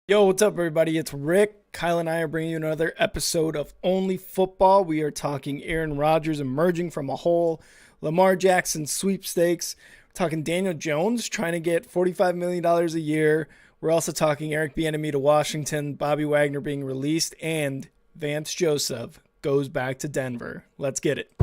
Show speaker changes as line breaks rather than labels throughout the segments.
Yo, what's up, everybody? It's Rick. Kyle and I are bringing you another episode of Only Football. We are talking Aaron Rodgers emerging from a hole, Lamar Jackson sweepstakes. We're talking Daniel Jones trying to get $45 million a year. We're also talking Eric Bieniemy to Washington, Bobby Wagner being released, and Vance Joseph goes back to Denver. Let's get it.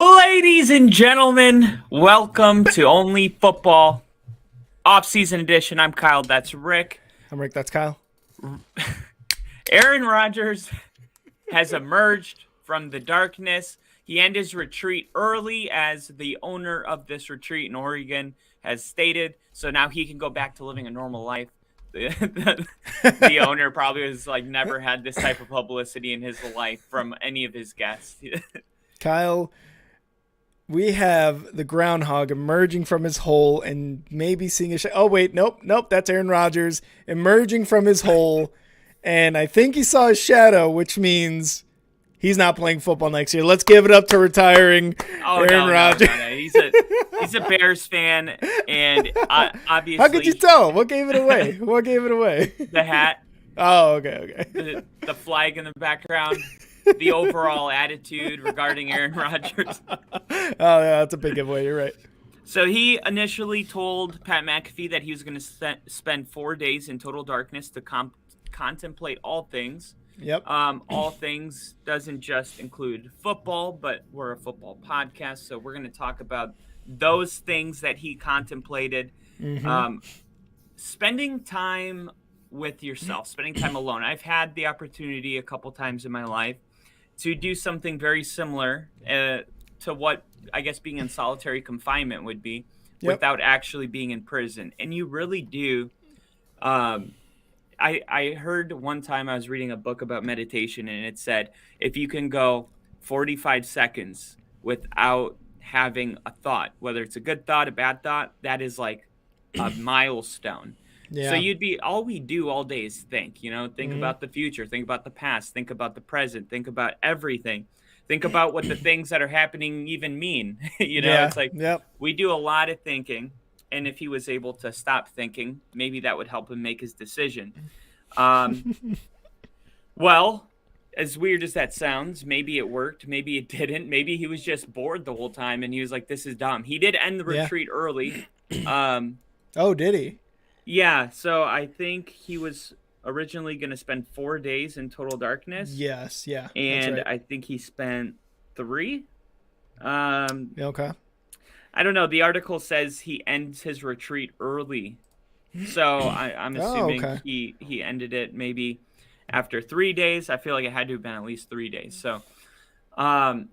Ladies and gentlemen, welcome to Only Football Off-Season Edition. I'm Kyle, that's Rick.
I'm Rick, that's Kyle.
Aaron Rodgers has emerged from the darkness. He ended his retreat early, as the owner of this retreat in Oregon has stated. So now he can go back to living a normal life. The owner probably has never had this type of publicity in his life from any of his guests.
Kyle, we have the groundhog emerging from his hole and maybe seeing a oh, wait, nope, that's Aaron Rodgers emerging from his hole. And I think he saw a shadow, which means he's not playing football next year. Let's give it up to retiring Aaron Rodgers.
No. He's a Bears fan, and obviously.
How could you tell? What gave it away?
The hat.
Oh, okay.
The flag in the background. The overall attitude regarding Aaron Rodgers.
Oh, yeah, that's a big giveaway. You're right.
So he initially told Pat McAfee that he was going to spend 4 days in total darkness to contemplate all things.
Yep.
All things doesn't just include football, but we're a football podcast, so we're going to talk about those things that he contemplated.
Mm-hmm.
Spending time with yourself, spending time alone. I've had the opportunity a couple times in my life to do something very similar to what I guess being in solitary confinement would be, without actually being in prison. And you really do. I heard one time I was reading a book about meditation, and it said if you can go 45 seconds without having a thought, whether it's a good thought, a bad thought, that is like a milestone.
Yeah.
So all we do all day is think, think about the future, think about the past, think about the present, think about everything. Think about what the things that are happening even mean. It's like we do a lot of thinking. And if he was able to stop thinking, maybe that would help him make his decision. Well, as weird as that sounds, maybe it worked, maybe it didn't. Maybe he was just bored the whole time and he was like, this is dumb. He did end the retreat early.
Oh, did he?
Yeah, so I think he was originally going to spend 4 days in total darkness.
Yes, yeah.
And
right.
I think he spent 3.
Okay.
I don't know. The article says he ends his retreat early. So I'm assuming he ended it maybe after 3 days. I feel like it had to have been at least 3 days. So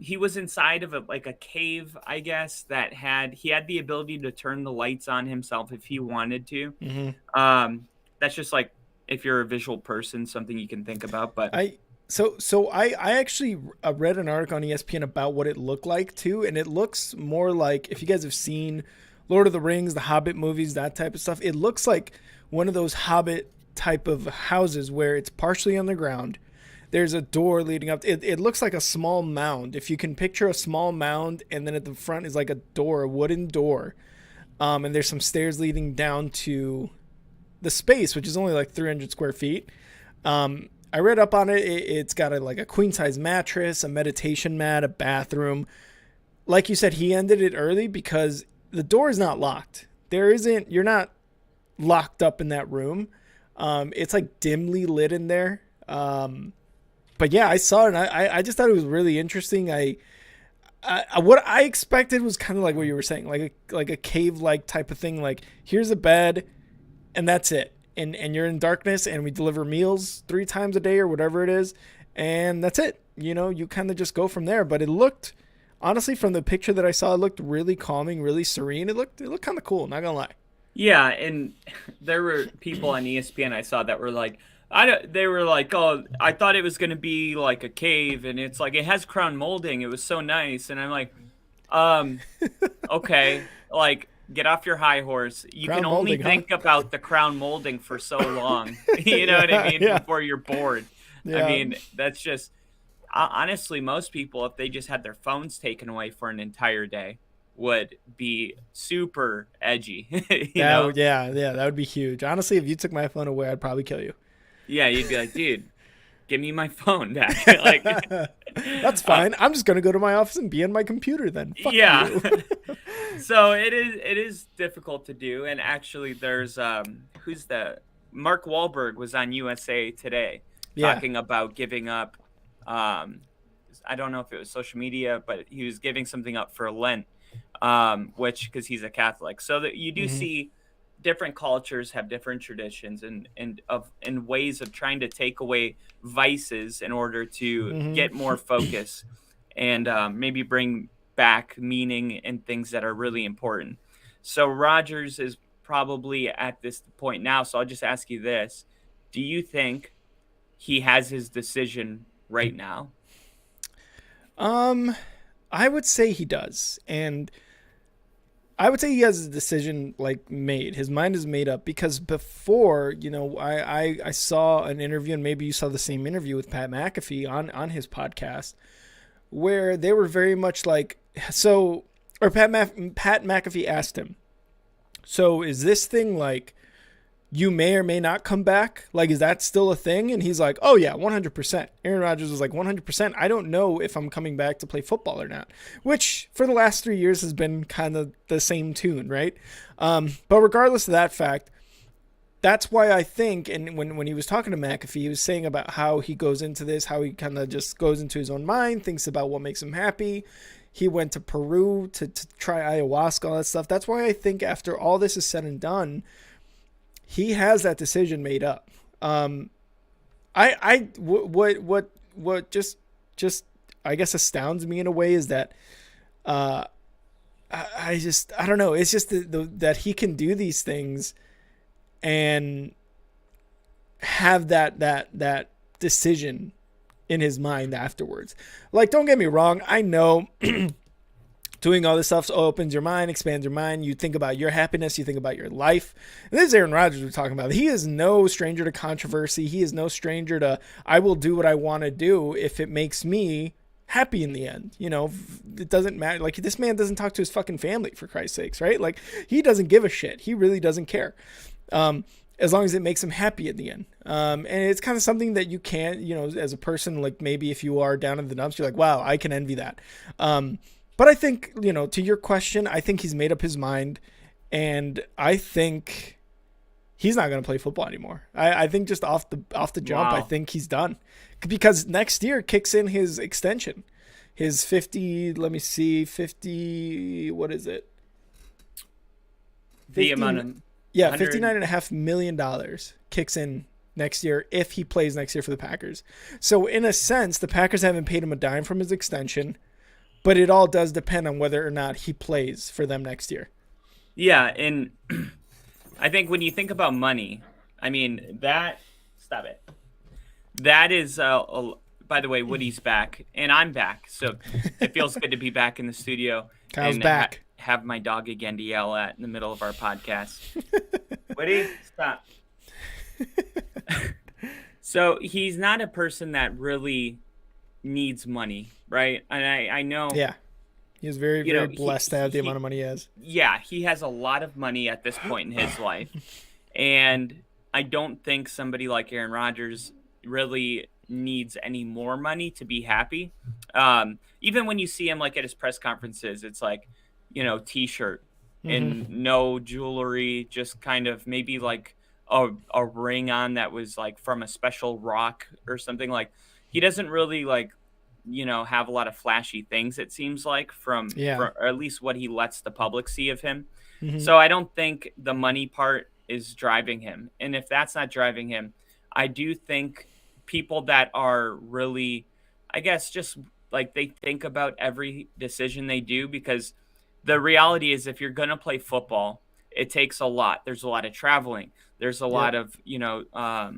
he was inside of a cave, I guess, that he had the ability to turn the lights on himself if he wanted to.
Mm-hmm.
That's just like, if you're a visual person, something you can think about. But
I actually read an article on ESPN about what it looked like too, and it looks more like, if you guys have seen Lord of the Rings, the Hobbit movies, that type of stuff, it looks like one of those Hobbit type of houses where it's partially on the ground. There's a door leading up. It looks like a small mound. If you can picture a small mound, and then at the front is like a door, a wooden door. And there's some stairs leading down to the space, which is only like 300 square feet. I read up on it. It's got a queen size mattress, a meditation mat, a bathroom. Like you said, he ended it early because the door is not locked. You're not locked up in that room. It's like dimly lit in there. But yeah, I saw it, and I just thought it was really interesting. What I expected was kind of like what you were saying, like a cave-like type of thing. Like, here's a bed, and that's it. And you're in darkness, and we deliver meals 3 times a day or whatever it is, and that's it. You kind of just go from there. But it looked, honestly, from the picture that I saw, it looked really calming, really serene. It looked kind of cool, not gonna lie.
Yeah, and there were people on ESPN I saw that were like, I don't, they were like, oh, I thought it was gonna be like a cave, and it's like it has crown molding. It was so nice, and I'm like, um, okay, like get off your high horse. You can
Crown
only
molding, huh?
think about the crown molding for so long. You know what I
Yeah,
mean?
yeah,
Before you're bored. I
yeah.
mean, that's just honestly, most people, if they just had their phones taken away for an entire day, would be super edgy. You
That
know?
would, yeah, that would be huge. Honestly, if you took my phone away, I'd probably kill you.
Yeah, you'd be like, dude, give me my phone back. Like,
That's
uh,
fine. I'm just gonna go to my office and be on my computer then. Fuck
yeah.
you.
So it is difficult to do, and actually, there's who's the Mark Wahlberg was on USA Today
Yeah.
talking about giving up. Um, I don't know if it was social media, but he was giving something up for Lent, which because he's a Catholic. So that you do
Hmm.
see different cultures have different traditions and ways of trying to take away vices in order to
Hmm.
get more focus and maybe bring back meaning and things that are really important. So Rogers is probably at this point now. So I'll just ask you this: do you think he has his decision right now?
Um, I would say he does, and I would say he has a decision like made. His mind is made up because before, I saw an interview, and maybe you saw the same interview with Pat McAfee on his podcast, where they were very much like, so, or Pat McAfee asked him, so is this thing like you may or may not come back? Like, is that still a thing? And he's like, oh, yeah, 100%. Aaron Rodgers was like, 100%. I don't know if I'm coming back to play football or not, which for the last 3 years has been kind of the same tune, right? But regardless of that fact, that's why I think, and when he was talking to McAfee, he was saying about how he goes into this, how he kind of just goes into his own mind, thinks about what makes him happy. He went to Peru to try ayahuasca, all that stuff. That's why I think after all this is said and done, he has that decision made up. Um, what just I guess astounds me in a way is that uh, I don't know. It's just that he can do these things and have that decision in his mind afterwards. Like, don't get me wrong. I know doing all this stuff opens your mind, expands your mind. You think about your happiness, you think about your life. And this is Aaron Rodgers we're talking about. He is no stranger to controversy. He is no stranger to, I will do what I want to do if it makes me happy in the end. It doesn't matter. Like, this man doesn't talk to his fucking family, for Christ's sakes, right? Like, he doesn't give a shit. He really doesn't care. As long as it makes him happy at the end. And it's kind of something that you can't, as a person, like maybe if you are down in the dumps, you're like, wow, I can envy that. But I think, to your question, I think he's made up his mind. And I think he's not going to play football anymore. I think just off the jump, I
Wow.
think he's done. Because next year kicks in his extension. His 50, let me see, 50, what is it?
The amount
50,
of
yeah,
100.
$59.5 million kicks in next year if he plays next year for the Packers. So in a sense, the Packers haven't paid him a dime from his extension, but it all does depend on whether or not he plays for them next year.
Yeah, and I think when you think about money, I mean that. Stop it. That is. By the way, Woody's back, and I'm back, so it feels good to be back in the studio
Kyle's
and
back.
have my dog again to yell at in the middle of our podcast. Woody, stop. So he's not a person that really needs money, right? And I know,
Yeah, he's very,
you
very
know,
blessed to have the amount
he
of money he has.
yeah, he has a lot of money at this point in his life. And I don't think somebody like Aaron Rodgers really needs any more money to be happy. Even when you see him like at his press conferences, it's like, t-shirt
Hmm.
and no jewelry, just kind of maybe like a ring on that was like from a special rock or something. Like he doesn't really like have a lot of flashy things, it seems like,
Yeah.
from or at least what he lets the public see of him.
Hmm.
So I don't think the money part is driving him. And if that's not driving him, I do think people that are really, I guess, just like they think about every decision they do, because the reality is if you're going to play football, it takes a lot. There's a lot of traveling. There's a lot
Yep.
of,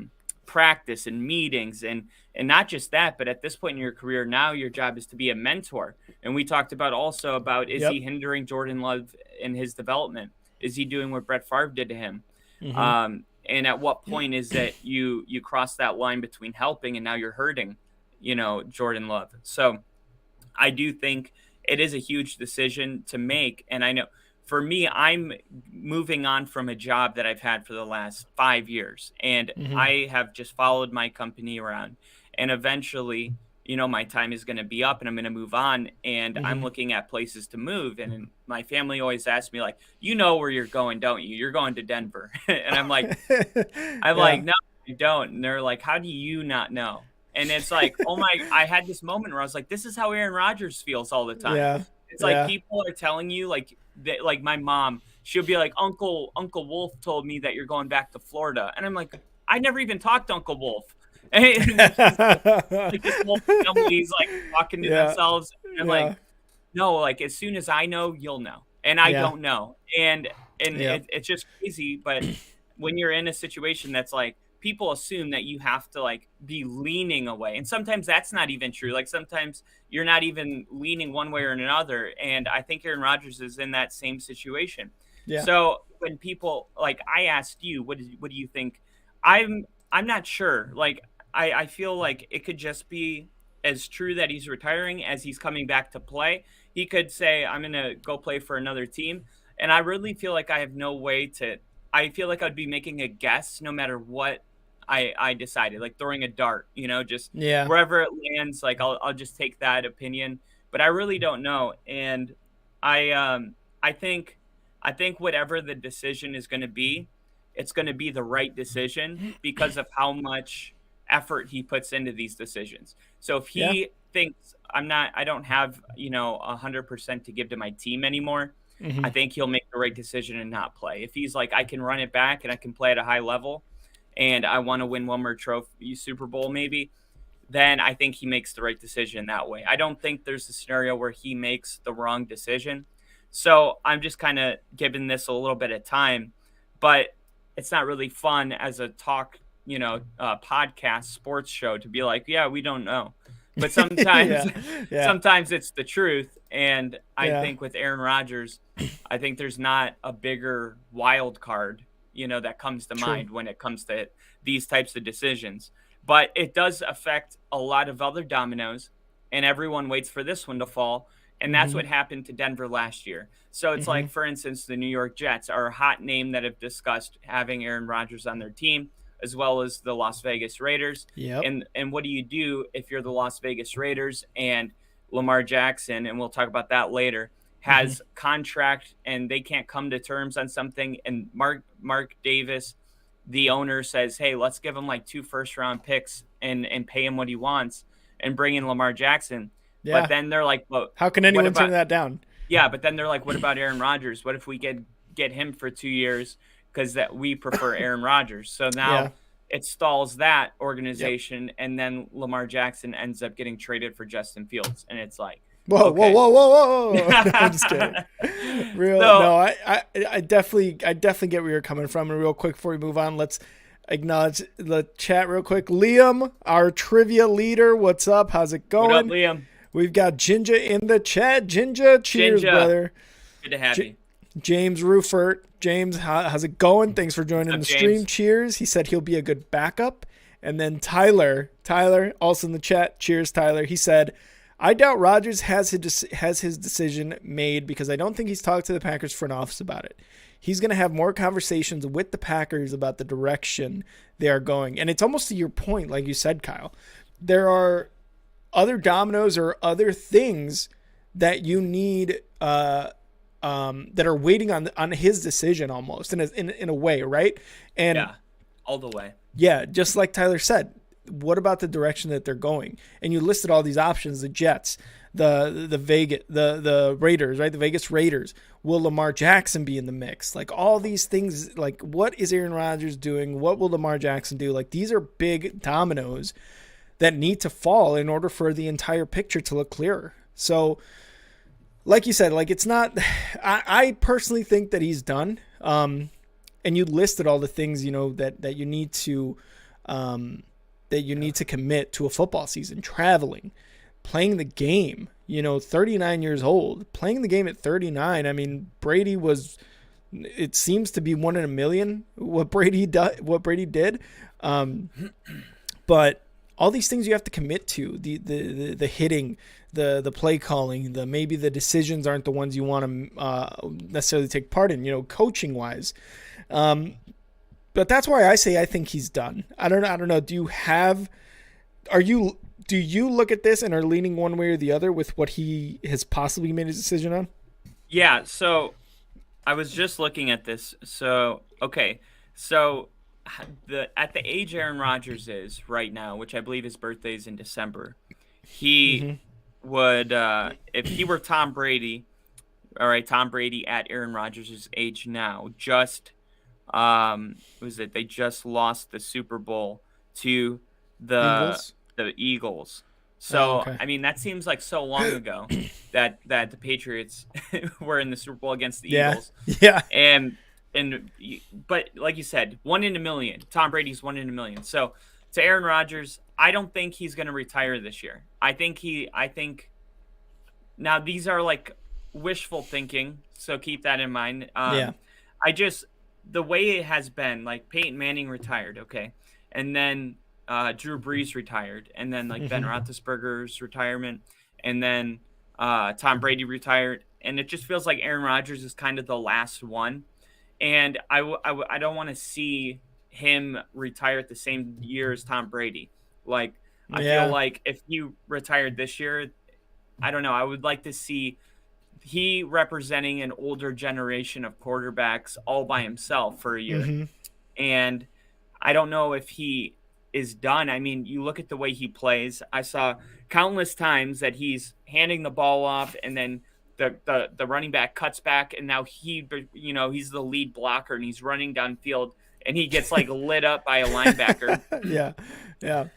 practice and meetings and not just that, but at this point in your career now your job is to be a mentor. And we talked about also about, is he
Yep.
hindering Jordan Love in his development? Is he doing what Brett Favre did to him?
Mm-hmm.
And at what point is that you cross that line between helping and now you're hurting, Jordan Love? So I do think it is a huge decision to make. And I know for me, I'm moving on from a job that I've had for the last 5 years. And
Mm-hmm.
I have just followed my company around. And eventually, my time is going to be up and I'm going to move on. And I'm
Mm-hmm.
looking at places to move. And my family always asks me, like, you know where you're going, don't you? You're going to Denver. And I'm
Yeah.
like, no, I don't. And they're like, how do you not know? And it's like, oh my, I had this moment where I was like, this is how Aaron Rodgers feels all the time.
Yeah.
It's like
Yeah.
people are telling you, like, that, like my mom, she'll be like, Uncle Wolf told me that you're going back to Florida. And I'm like, I never even talked to Uncle Wolf. And she's like this whole family's like talking to
Yeah.
themselves. And I'm like,
Yeah.
no, like as soon as I know, you'll know. And I
Yeah.
don't know. And
Yep.
it's just crazy. But when you're in a situation that's like, people assume that you have to like be leaning away. And sometimes that's not even true. Like sometimes you're not even leaning one way or another. And I think Aaron Rodgers is in that same situation.
Yeah.
So when people like, I asked you, what do you think? I'm not sure. Like I feel like it could just be as true that he's retiring as he's coming back to play. He could say, I'm gonna go play for another team. And I really feel like I have no way to, I feel like I'd be making a guess no matter what I decided, like throwing a dart, just
Yeah.
wherever it lands, like I'll just take that opinion. But I really don't know. And I think whatever the decision is going to be, it's going to be the right decision because of how much effort he puts into these decisions. So if
Yeah.
he thinks I don't have, 100% to give to my team anymore,
Mm-hmm.
I think he'll make the right decision and not play. If he's like, I can run it back and I can play at a high level and I want to win one more trophy, Super Bowl maybe, then I think he makes the right decision that way. I don't think there's a scenario where he makes the wrong decision. So I'm just kind of giving this a little bit of time, but it's not really fun as a talk, podcast sports show to be like, yeah, we don't know. But sometimes,
Yeah. Yeah.
sometimes it's the truth. And I
Yeah.
think with Aaron Rodgers, I think there's not a bigger wild card, that comes to
True.
mind when it comes to these types of decisions. But it does affect a lot of other dominoes, and everyone waits for this one to fall. And that's
Mm-hmm.
what happened to Denver last year. So it's
Mm-hmm.
like, for instance, the New York Jets are a hot name that have discussed having Aaron Rodgers on their team, as well as the Las Vegas Raiders.
Yep.
And what do you do if you're the Las Vegas Raiders and Lamar Jackson, and we'll talk about that later,
Mm-hmm.
has contract and they can't come to terms on something, and Mark Davis, the owner, says, hey, let's give him like 2 first-round picks and pay him what he wants and bring in Lamar Jackson. But
Yeah.
then they're like, well,
How can
what
anyone turn
about,
that down?
yeah, but then they're like, what about Aaron Rodgers? What if we get him for 2 years because that we prefer Aaron Rodgers? So
Yeah.
now it stalls that
Yep.
organization, and then Lamar Jackson ends up getting traded for Justin Fields, and it's like,
Whoa,
okay.
whoa, whoa, whoa, whoa! I'm just kidding. Real,
So-
no, I definitely get where you're coming from. And real quick before we move on, let's acknowledge the chat real quick. Liam, our trivia leader, what's up? How's it
What up,
going?
Liam?
We've got Jinja in the chat. Jinja, cheers,
Jinja.
brother.
Good to have you.
James Rufert. James, how's it going? Thanks for joining
What's
the
up,
stream.
James?
Cheers. He said he'll be a good backup. And then Tyler, also in the chat. Cheers, Tyler. He said, I doubt Rodgers has his decision made because I don't think he's talked to the Packers front office about it. He's going to have more conversations with the Packers about the direction they are going. And it's almost to your point, like you said, Kyle. There are other dominoes or other things that you need that are waiting on his decision almost in a way, right? And
Yeah, all the way.
yeah, just like Tyler said, what about the direction that they're going? And you listed all these options: the Jets, the Vegas, the Raiders, right? The Vegas Raiders. Will Lamar Jackson be in the mix? Like all these things. Like what is Aaron Rodgers doing? What will Lamar Jackson do? Like these are big dominoes that need to fall in order for the entire picture to look clearer. So, like you said, like it's not. I personally think that he's done. And you listed all the things, that you need to commit to a football season: traveling, playing the game. 39 years old, playing the game at 39. I mean, Brady was. It seems to be 1 in a million what Brady did. But all these things you have to commit to: the hitting, the play calling, maybe the decisions aren't the ones you want to necessarily take part in. Coaching wise. But that's why I think he's done. I don't know. Do you look at this and are leaning one way or the other with what he has possibly made a decision on?
Yeah, so I was just looking at this. So, okay. So at the age Aaron Rodgers is right now, which I believe his birthday is in December, he would if he were Tom Brady, all right, Tom Brady at Aaron Rodgers' age now, just was it they just lost the Super Bowl to the
Eagles?
the Eagles. So,
Okay.
I mean, that seems like so long ago that the Patriots were in the Super Bowl against the
Yeah.
Eagles.
Yeah.
But like you said, 1 in a million. Tom Brady's 1 in a million. So, to Aaron Rodgers, I don't think he's going to retire this year. I think now these are like wishful thinking, so keep that in mind.
Yeah.
The way it has been, like Peyton Manning retired, okay, and then Drew Brees retired, and then like Ben Roethlisberger's retirement, and then Tom Brady retired, and it just feels like Aaron Rodgers is kind of the last one, and I don't want to see him retire at the same year as Tom Brady. Like I feel like if he retired this year, I don't know. I would like to see he representing an older generation of quarterbacks all by himself for a year. And I don't know if he is done. I mean, you look at the way he plays. I saw countless times that he's handing the ball off and then the running back cuts back and now he's the lead blocker and he's running downfield and he gets like lit up by a linebacker.
Yeah. Yeah.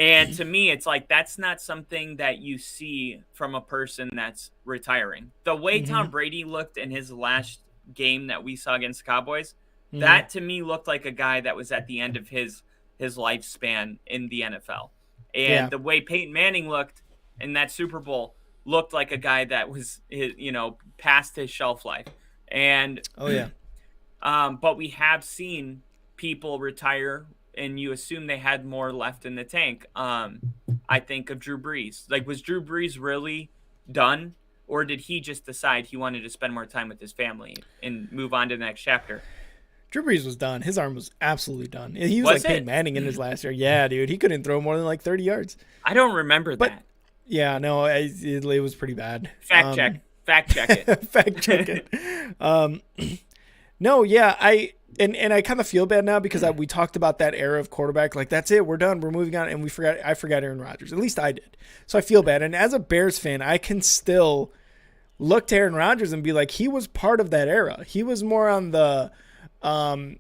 And to me, it's like that's not something that you see from a person that's retiring. The way Tom Brady looked in his last game that we saw against the Cowboys, that to me looked like a guy that was at the end of his lifespan in the NFL. And the way Peyton Manning looked in that Super Bowl looked like a guy that was past his shelf life. And but we have seen people retire and you assume they had more left in the tank. I think of Drew Brees. Like, was Drew Brees really done, or did he just decide he wanted to spend more time with his family and move on to the next chapter?
Drew Brees was done. His arm was absolutely done. He was like Peyton Manning in his last year. Yeah, dude. He couldn't throw more than like 30 yards.
I don't remember that.
Yeah, no, it was pretty bad.
Fact check it.
Fact check it. No, yeah, I kind of feel bad now because we talked about that era of quarterback. Like, that's it, we're done, we're moving on, and I forgot Aaron Rodgers. At least I did. So I feel bad. And as a Bears fan, I can still look to Aaron Rodgers and be like, he was part of that era. He was more on the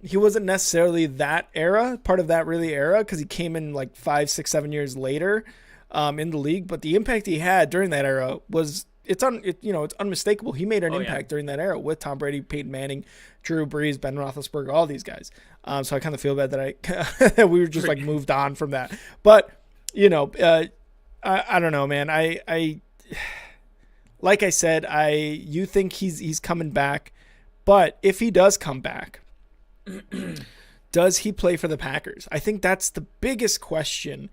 he wasn't necessarily that era, part of that really era, because he came in like 5, 6, 7 years later in the league. But the impact he had during that era was it's unmistakable. He made an impact during that era with Tom Brady, Peyton Manning, Drew Brees, Ben Roethlisberger, all these guys. So I kind of feel bad that that we were just like moved on from that. But I don't know, man. I like I said, you think he's coming back, but if he does come back, does he play for the Packers? I think that's the biggest question.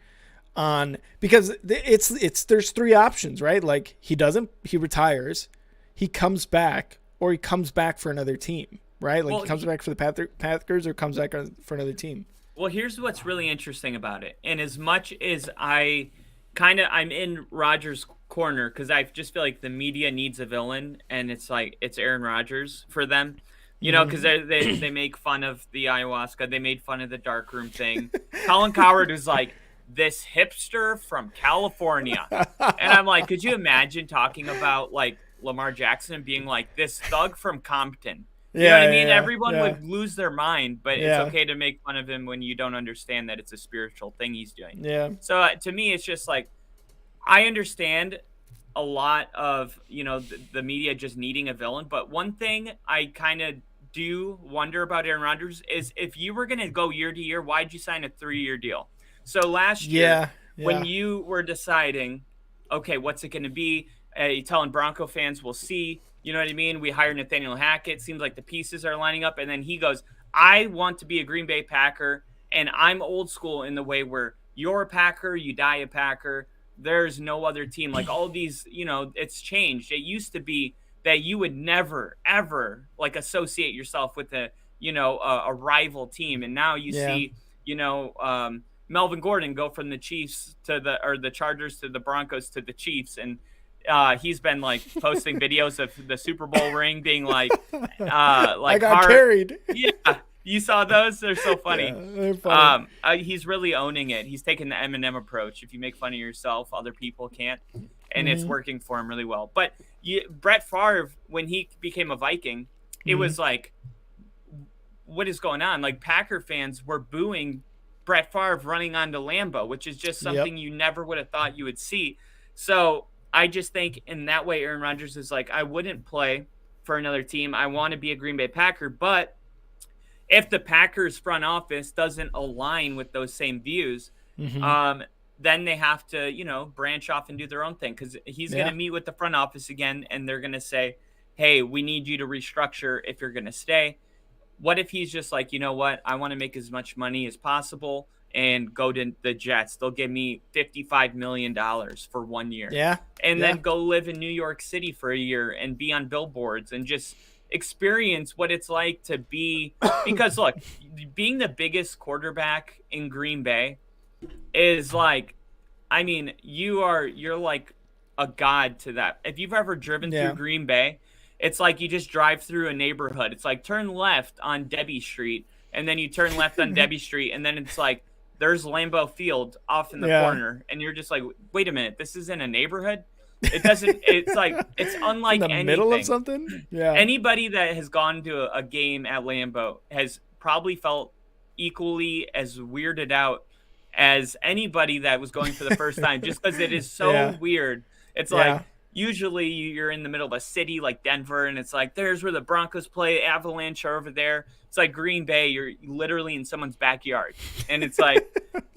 Because there's three options, right? Like he retires, he comes back, or he comes back for another team, right? Like he comes back for the Packers or comes back for another team.
Well, here's what's really interesting about it. And as much as I'm in Rodgers' corner because I just feel like the media needs a villain, and it's like it's Aaron Rodgers for them. Because they make fun of the ayahuasca, they made fun of the darkroom thing. Colin Cowherd was like, this hipster from California. And I'm like, could you imagine talking about like Lamar Jackson being like this thug from Compton? You know what I mean? Everyone would lose their mind, but it's okay to make fun of him when you don't understand that it's a spiritual thing he's doing.
Yeah.
So to me, it's just like, I understand a lot of, the media just needing a villain. But one thing I kind of do wonder about Aaron Rodgers is if you were going to go year to year, why'd you sign a 3-year deal? So last year,
Yeah,
when
yeah,
you were deciding, okay, what's it going to be? You telling Bronco fans, we'll see. You know what I mean? We hired Nathaniel Hackett. Seems like the pieces are lining up. And then he goes, I want to be a Green Bay Packer. And I'm old school in the way where you're a Packer, you die a Packer. There's no other team. Like all these, it's changed. It used to be that you would never, ever like associate yourself with a rival team. And now you
yeah.
see, Melvin Gordon go from the Chiefs the Chargers to the Broncos to the Chiefs. And he's been like posting videos of the Super Bowl ring being
I got carried.
Yeah, you saw those? They're so funny.
Yeah, they're funny.
He's really owning it. He's taking the Eminem approach. If you make fun of yourself, other people can't, and it's working for him really well. But Brett Favre, when he became a Viking, it was like, what is going on? Like Packer fans were booing Brett Favre running onto Lambeau, which is just something you never would have thought you would see. So I just think in that way, Aaron Rodgers is like, I wouldn't play for another team. I want to be a Green Bay Packer, but if the Packers front office doesn't align with those same views, then they have to, branch off and do their own thing, because he's going to meet with the front office again, and they're going to say, hey, we need you to restructure if you're going to stay. What if he's just like, you know what, I want to make as much money as possible and go to the Jets. They'll give me $55 million for 1 year.
Yeah.
And then go live in New York City for a year and be on billboards and just experience what it's like to be, because look, being the biggest quarterback in Green Bay is like, I mean, you're like a god to that. If you've ever driven through Green Bay, it's like you just drive through a neighborhood. It's like turn left on Debbie Street, and then you turn left on Debbie Street, and then it's like there's Lambeau Field off in the corner, and you're just like, wait a minute, this is in a neighborhood? It doesn't. It's like it's unlike
in the
anything.
Middle of something. Yeah.
Anybody that has gone to a game at Lambeau has probably felt equally as weirded out as anybody that was going for the first time, just because it is so weird. It's like usually you're in the middle of a city like Denver, and it's like there's where the Broncos play, Avalanche are over there. It's like Green Bay, you're literally in someone's backyard, and it's like.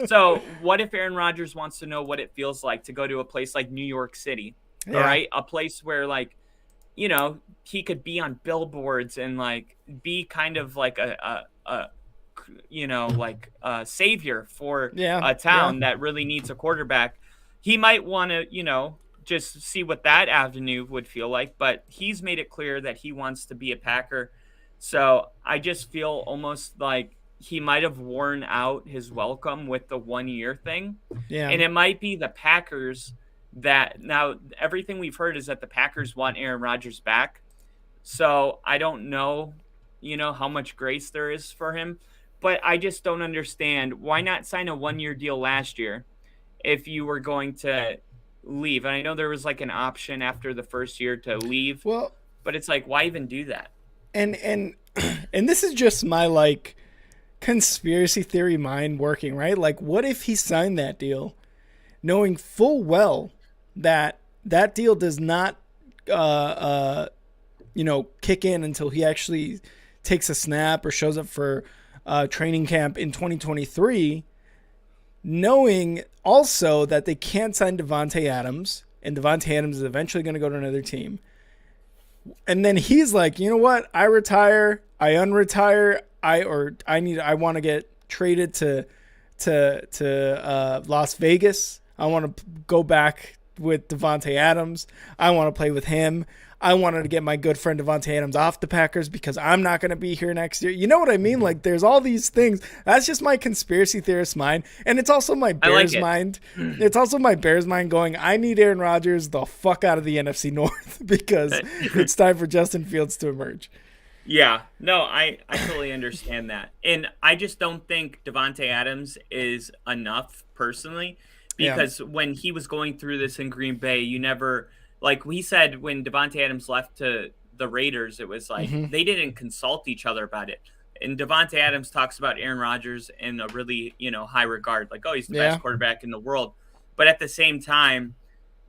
So what if Aaron Rodgers wants to know what it feels like to go to a place like New York City, all right? A place where, like, he could be on billboards and, like, be kind of like a savior for a town that really needs a quarterback. He might want to, just see what that avenue would feel like, but he's made it clear that he wants to be a Packer. So I just feel almost like he might have worn out his welcome with the 1 year thing. Yeah. And it might be the Packers that now everything we've heard is that the Packers want Aaron Rodgers back. So I don't know, how much grace there is for him, but I just don't understand why not sign a 1 year deal last year if you were going to leave. And I know there was like an option after the first year to leave. Well, but it's like, why even do that?
And this is just my like conspiracy theory mind working, right? Like, what if he signed that deal knowing full well that that deal does not kick in until he actually takes a snap or shows up for training camp in 2023, knowing also that they can't sign Devontae Adams, and Devontae Adams is eventually going to go to another team. And then he's like, you know what? I retire. I unretire. I want to get traded to Las Vegas. I want to go back with Devontae Adams. I want to play with him. I wanted to get my good friend Devontae Adams off the Packers because I'm not going to be here next year. You know what I mean? Like, there's all these things. That's just my conspiracy theorist mind. And it's also my Bears mind. It's also my Bears mind going, I need Aaron Rodgers the fuck out of the NFC North because it's time for Justin Fields to emerge.
Yeah, no, I totally understand that. And I just don't think Devontae Adams is enough personally, because when he was going through this in Green Bay, you never, like we said, when Devontae Adams left to the Raiders, it was like they didn't consult each other about it. And Devontae Adams talks about Aaron Rodgers in a really, high regard, like, oh, he's the best quarterback in the world. But at the same time,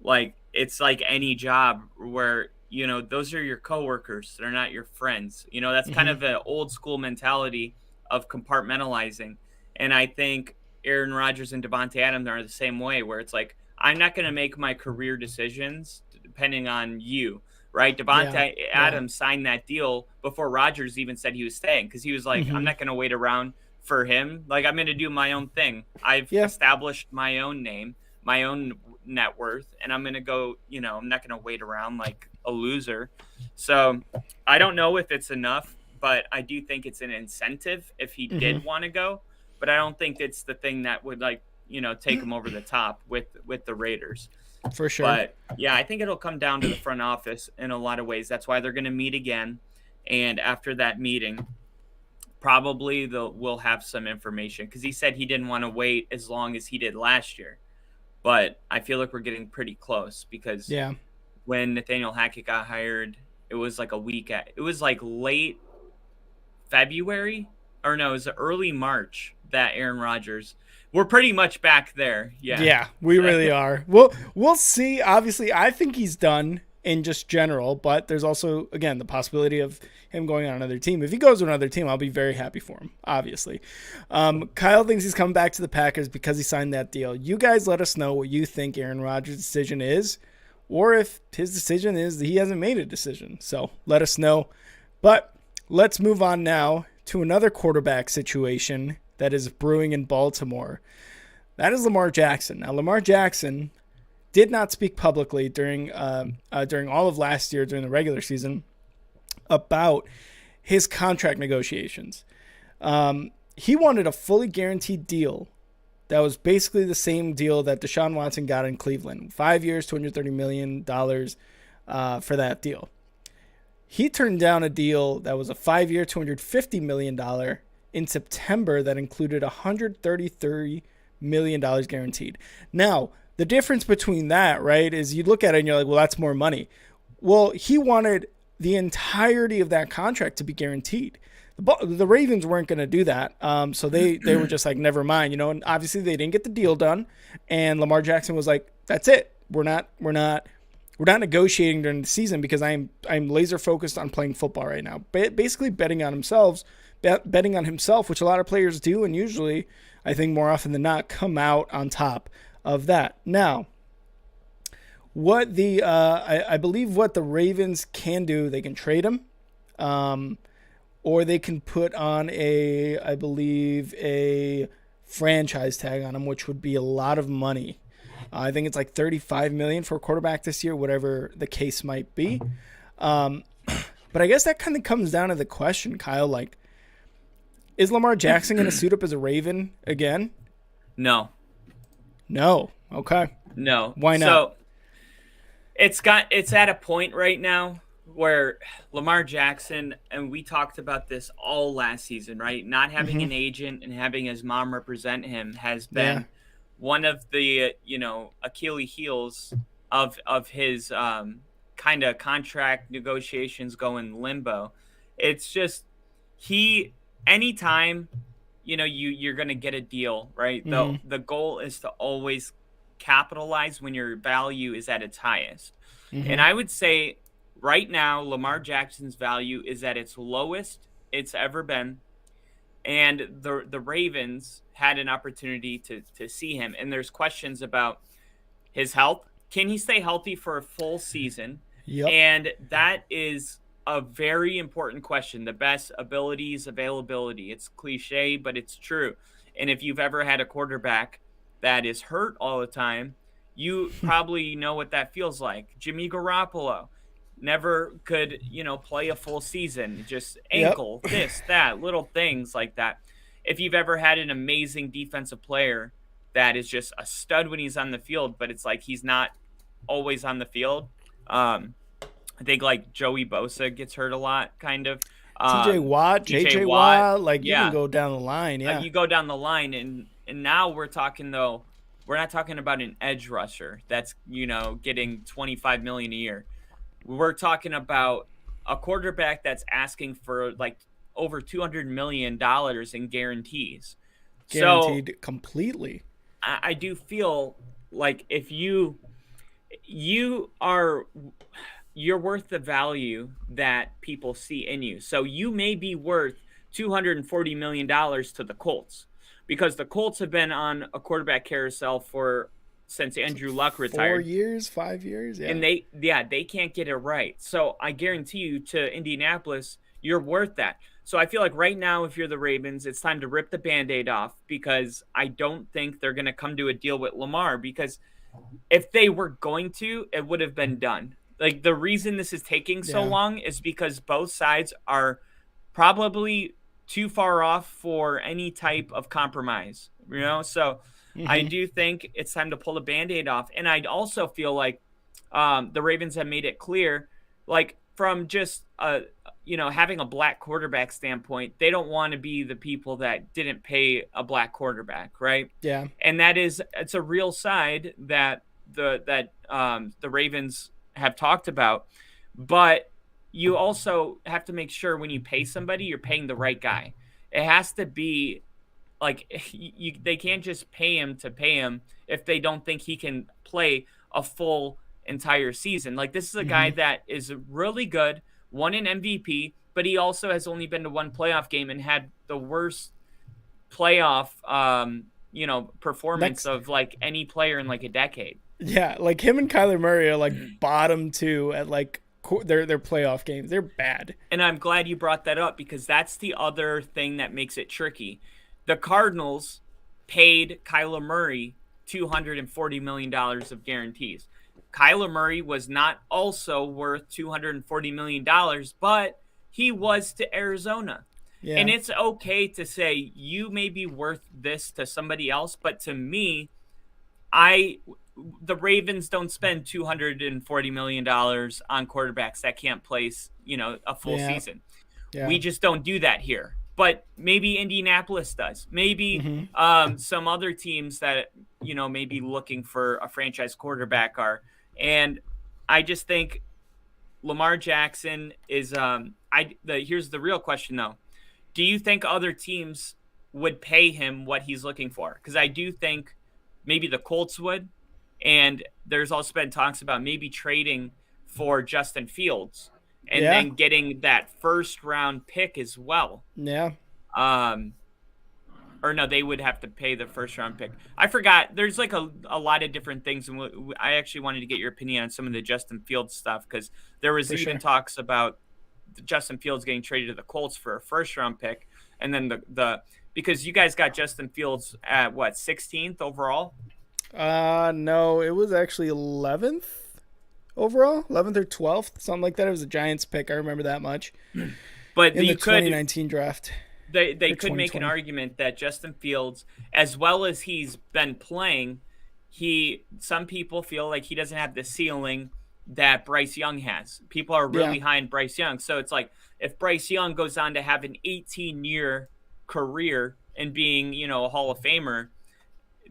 like, it's like any job where those are your coworkers. They're not your friends. That's kind
Hmm.
of an old school mentality of compartmentalizing. And I think Aaron Rodgers and Devontae Adams are the same way, where it's like, I'm not going to make my career decisions depending on you, right?
Yeah.
Devontae
Yeah.
Adams signed that deal before Rodgers even said he was staying, because he was like, I'm
Hmm.
not going to wait around for him. Like, I'm going to do my own thing. I've
Yeah.
established my own name, my own net worth, and I'm going to go, I'm not going to wait around like a loser. So I don't know if it's enough, but I do think it's an incentive if he
Hmm.
did want to go. But I don't think it's the thing that would like, take him over the top with the Raiders.
For sure.
But yeah, I think it'll come down to the front office in a lot of ways. That's why they're going to meet again. And after that meeting, probably we'll have some information, because he said he didn't want to wait as long as he did last year. But I feel like we're getting pretty close, because
Yeah.
when Nathaniel Hackett got hired, it was like it was like late February, or no, it was early March that Aaron Rodgers. We're pretty much back there. Yeah.
Yeah, we really are. We'll see. Obviously, I think he's done in just general, but there's also again the possibility of him going on another team. If he goes to another team, I'll be very happy for him. Obviously, Kyle thinks he's coming back to the Packers because he signed that deal. You guys let us know what you think Aaron Rodgers' decision is, or if his decision is that he hasn't made a decision. So let us know. But let's move on now to another quarterback situation that is brewing in Baltimore. That is Lamar Jackson. Now, Lamar Jackson did not speak publicly during all of last year during the regular season about his contract negotiations. He wanted a fully guaranteed deal that was basically the same deal that Deshaun Watson got in Cleveland. 5 years, $230 million for that deal. He turned down a deal that was a 5 year, $250 million in September that included $133 million guaranteed. Now, the difference between that, right, is you look at it and you're like, well, that's more money. Well, he wanted the entirety of that contract to be guaranteed. The Ravens weren't going to do that, so they were just like, never mind, And obviously, they didn't get the deal done, and Lamar Jackson was like, that's it. We're not negotiating during the season because I'm laser focused on playing football right now. Basically, betting on himself, which a lot of players do, and usually, I think more often than not, come out on top of that. Now, what I believe what the Ravens can do, they can trade him, or they can put on I believe a franchise tag on him, which would be a lot of money. I think it's like $35 million for a quarterback this year, whatever the case might be. But I guess that kind of comes down to the question, Kyle. Like, is Lamar Jackson going to suit up as a Raven again?
No.
No. Okay.
No.
Why not?
So it's at a point right now where Lamar Jackson, and we talked about this all last season, right? Not having an agent and having his mom represent him has been one of the Achilles heels of his kind of contract negotiations going limbo. It's just anytime you're going to get a deal, right? The goal is to always capitalize when your value is at its highest. And I would say right now Lamar Jackson's value is at its lowest it's ever been. And the Ravens had an opportunity to see him, and there's questions about his health. Can he stay healthy for a full season?
Yep.
And that is a very important question. The best abilities, availability. It's cliche, but it's true. And if you've ever had a quarterback that is hurt all the time, you probably know what that feels like. Jimmy Garoppolo never could, play a full season. Just ankle, this, that, little things like that. If you've ever had an amazing defensive player that is just a stud when he's on the field, but it's like he's not always on the field. I think like Joey Bosa gets hurt a lot, kind of.
TJ Watt, JJ Watt, like you can go down the line. Yeah.
You go down the line, and now we're talking though. We're not talking about an edge rusher that's getting $25 million a year. We're talking about a quarterback that's asking for like over $200 million in guarantees.
Guaranteed completely.
I do feel like if you are you're worth the value that people see in you. So you may be worth $240 million to the Colts because the Colts have been on a quarterback carousel for since Andrew Luck
4
retired.
years, 5 years,
And
yeah.
they can't get it right. So I guarantee you to Indianapolis, you're worth that. So I feel like right now, if you're the Ravens, it's time to rip the Band-Aid off because I don't think they're going to come to a deal with Lamar because if they were going to, it would have been done. Like the reason this is taking so
Yeah.
long is because both sides are probably too far off for any type of compromise, you know? So I
Hmm.
do think it's time to pull the Band-Aid off. And I also feel like the Ravens have made it clear, like from just having a black quarterback standpoint, they don't want to be the people that didn't pay a black quarterback, right?
Yeah.
And it's a real side that the Ravens have talked about, but you also have to make sure when you pay somebody, you're paying the right guy. It has to be like they can't just pay him to pay him if they don't think he can play a full entire season. Like this is a guy
Hmm.
that is really good, won an MVP, but he also has only been to one playoff game and had the worst playoff performance
Next,
of like any player in like a decade.
yeah, like him and Kyler Murray are like bottom two at like their playoff games. They're bad.
And I'm glad you brought that up because that's the other thing that makes it tricky. The Cardinals paid Kyler Murray $240 million of guarantees. Kyler Murray was not also worth $240 million, but he was to Arizona. And
Yeah.
it's okay to say you may be worth this to somebody else, but to me, I the Ravens don't spend $240 million on quarterbacks that can't place, a full
Yeah.
season.
Yeah.
We just don't do that here. But maybe Indianapolis does. Maybe
Hmm.
some other teams that may be looking for a franchise quarterback are. And I just think Lamar Jackson is. Here's the real question though: do you think other teams would pay him what he's looking for? Because I do think maybe the Colts would, and there's also been talks about maybe trading for Justin Fields and
Yeah.
then getting that first round pick as well.
Yeah.
Um, or no, they would have to pay the first round pick. I forgot. There's like a lot of different things, and I actually wanted to get your opinion on some of the Justin Fields stuff because there was
For
even
sure.
talks about Justin Fields getting traded to the Colts for a first round pick, and then the because you guys got Justin Fields at what 16th overall,
No, it was actually 11th overall, 11th or 12th, something like that. It was a Giants pick. I remember that much
but
in the
you could
2019 draft
they
or
could make an
2020.
argument that Justin Fields, as well as he's been playing, some people feel like he doesn't have the ceiling that Bryce Young has. People are
Yeah.
really high in Bryce Young. So it's like if Bryce Young goes on to have an 18-year career and being, a Hall of Famer,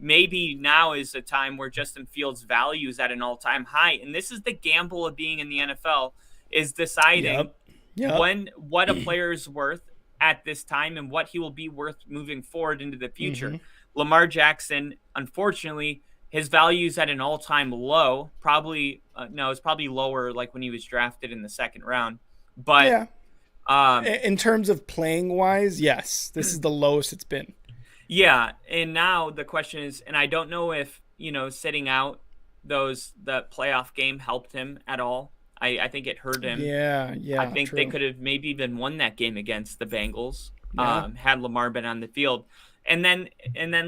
maybe now is a time where Justin Fields' value is at an all-time high. And this is the gamble of being in the NFL is deciding
Yep. Yep.
what a player is worth at this time and what he will be worth moving forward into the future.
Hmm.
Lamar Jackson, unfortunately, his value is at an all-time low. Probably no, it's probably lower like when he was drafted in the second round. But
Yeah.
um,
In terms of playing wise, yes, this is the lowest it's been.
yeah, and now the question is, and I don't know if sitting out the playoff game helped him at all. I think it hurt him.
Yeah.
I
Yeah.
think they
True.
could have maybe even won that game against the Bengals,
Yeah.
had Lamar been on the field. And then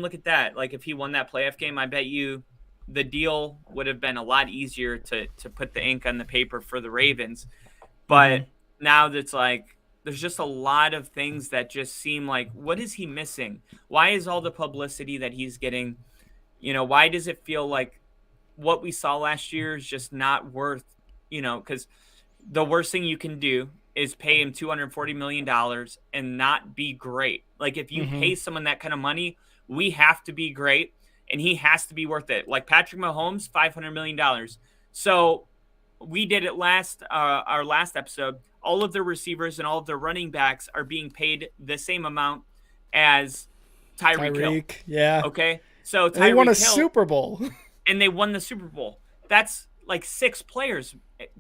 look at that. Like if he won that playoff game, I bet you the deal would have been a lot easier to put the ink on the paper for the Ravens.
Hmm.
But now that's like there's just a lot of things that just seem like what is he missing? Why is all the publicity that he's getting, why does it feel like what we saw last year is just not worth, because the worst thing you can do is pay him $240 million and not be great. Like if you
Hmm.
pay someone that kind of money, we have to be great and he has to be worth it. Like Patrick Mahomes, $500 million. So we did it our last episode. All of their receivers and all of their running backs are being paid the same amount as Tyreek Hill.
Tyreek. Yeah.
Okay, so
And they won a
Tyreek Hill
Super Bowl.
and they won the Super Bowl. That's like six players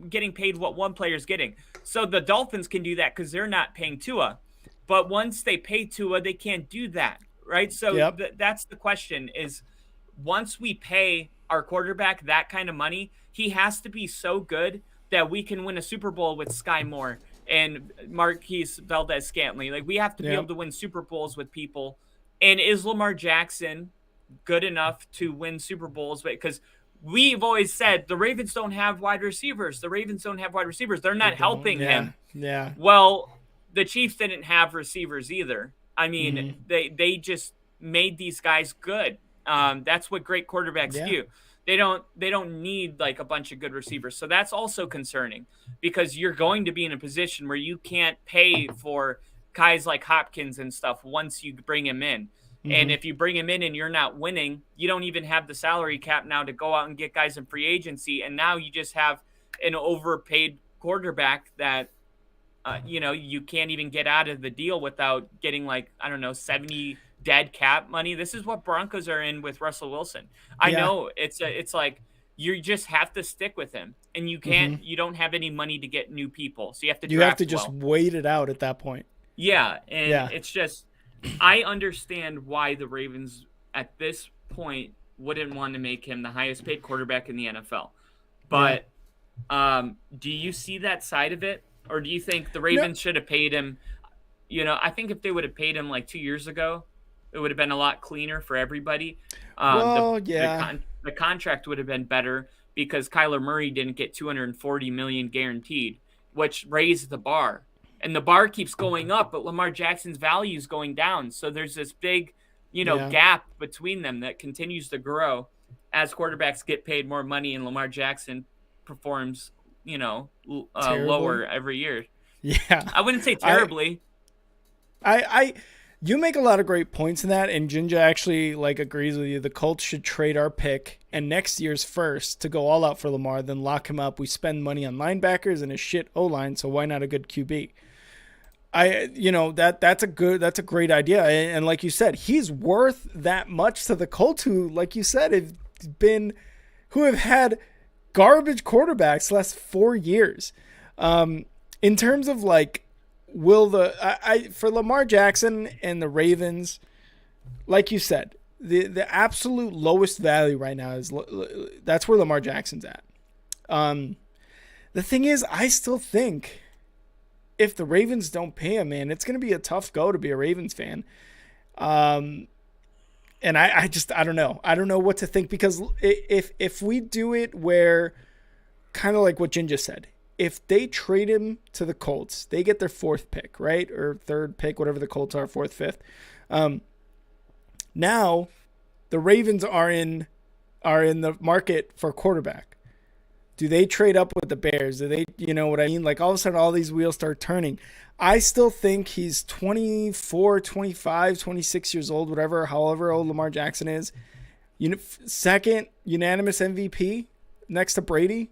getting paid what one player's getting. So the Dolphins can do that because they're not paying Tua. But once they pay Tua, they can't do that, right? So
Yep.
that's the question is once we pay our quarterback that kind of money, he has to be so good that we can win a Super Bowl with Sky Moore and Marquise Valdez-Scantling. Like we have to be able
Yep.
to win Super Bowls with people. And is Lamar Jackson good enough to win Super Bowls? Because we've always said the Ravens don't have wide receivers. The Ravens don't have wide receivers. They're
They
not
don't.
helping
Yeah.
him.
Yeah.
Well, the Chiefs didn't have receivers either. I mean,
Mm-hmm.
they just made these guys good. That's what great quarterbacks
Yeah.
do. They don't need like a bunch of good receivers. So that's also concerning because you're going to be in a position where you can't pay for guys like Hopkins and stuff once you bring him in. And
Mm-hmm.
if you bring him in and you're not winning, you don't even have the salary cap now to go out and get guys in free agency. And now you just have an overpaid quarterback that you can't even get out of the deal without getting like, I don't know, 70 dead cap money. This is what Broncos are in with Russell Wilson. I
Yeah.
know it's like you just have to stick with him and
Mm-hmm.
you don't have any money to get new people. So you have to
You have to
draft
just
well.
wait it out at that point.
Yeah. And
Yeah.
it's just, I understand why the Ravens at this point wouldn't want to make him the highest paid quarterback in the NFL. But do you see that side of it? Or do you think the
No.
Ravens should have paid him? I think if they would have paid him like 2 years ago, it would have been a lot cleaner for everybody.
Well,
The
yeah.
the contract would have been better because Kyler Murray didn't get 240 million guaranteed, which raised the bar. And the bar keeps going up, but Lamar Jackson's value is going down. So there's this big,
Yeah.
gap between them that continues to grow as quarterbacks get paid more money and Lamar Jackson performs,
Terribly.
lower every year.
Yeah.
I wouldn't say
I,
terribly.
I, you make a lot of great points in that, and Jinja actually like agrees with you. The Colts should trade our pick and next year's first to go all out for Lamar, then lock him up. We spend money on linebackers and a shit O line, so why not a good QB? That's a great idea, and like you said, he's worth that much to the Colts, who, like you said, who have had garbage quarterbacks the last 4 years. In terms of like, will for Lamar Jackson and the Ravens, like you said, the absolute lowest value right now is that's where Lamar Jackson's at. The thing is, I still think if the Ravens don't pay him, man, it's going to be a tough go to be a Ravens fan. And I don't know. I don't know what to think, because if we do it where, kind of like what Jin just said, if they trade him to the Colts, they get their fourth pick, right? Or third pick, whatever the Colts are, fourth, fifth. Now the Ravens are in the market for quarterback. Do they trade up with the Bears? Do they, you know what I mean? Like, all of a sudden, all these wheels start turning. I still think he's 24, 25, 26 years old, however old Lamar Jackson is. Second unanimous MVP next to Brady.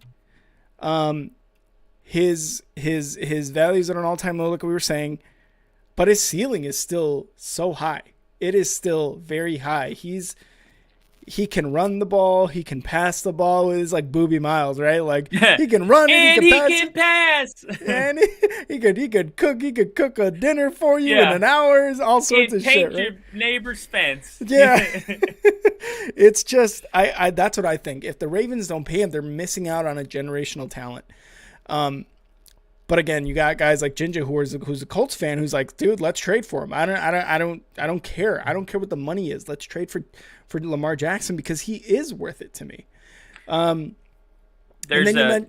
His values at an all-time low, like we were saying, but his ceiling is still so high. It is still very high. He can run the ball. He can pass the ball with his like Booby Miles, right? Like, he can run
and
he can
pass.
And he could cook a dinner for you in
Yeah.
an hour, all sorts of shit,
Paint
right?
your neighbor's fence.
Yeah. It's just I that's what I think. If the Ravens don't pay him, they're missing out on a generational talent. But again, you got guys like Jinja who's a Colts fan who's like, dude, let's trade for him. I don't care. I don't care what the money is. Let's trade for Lamar Jackson because he is worth it to me.
There's
and then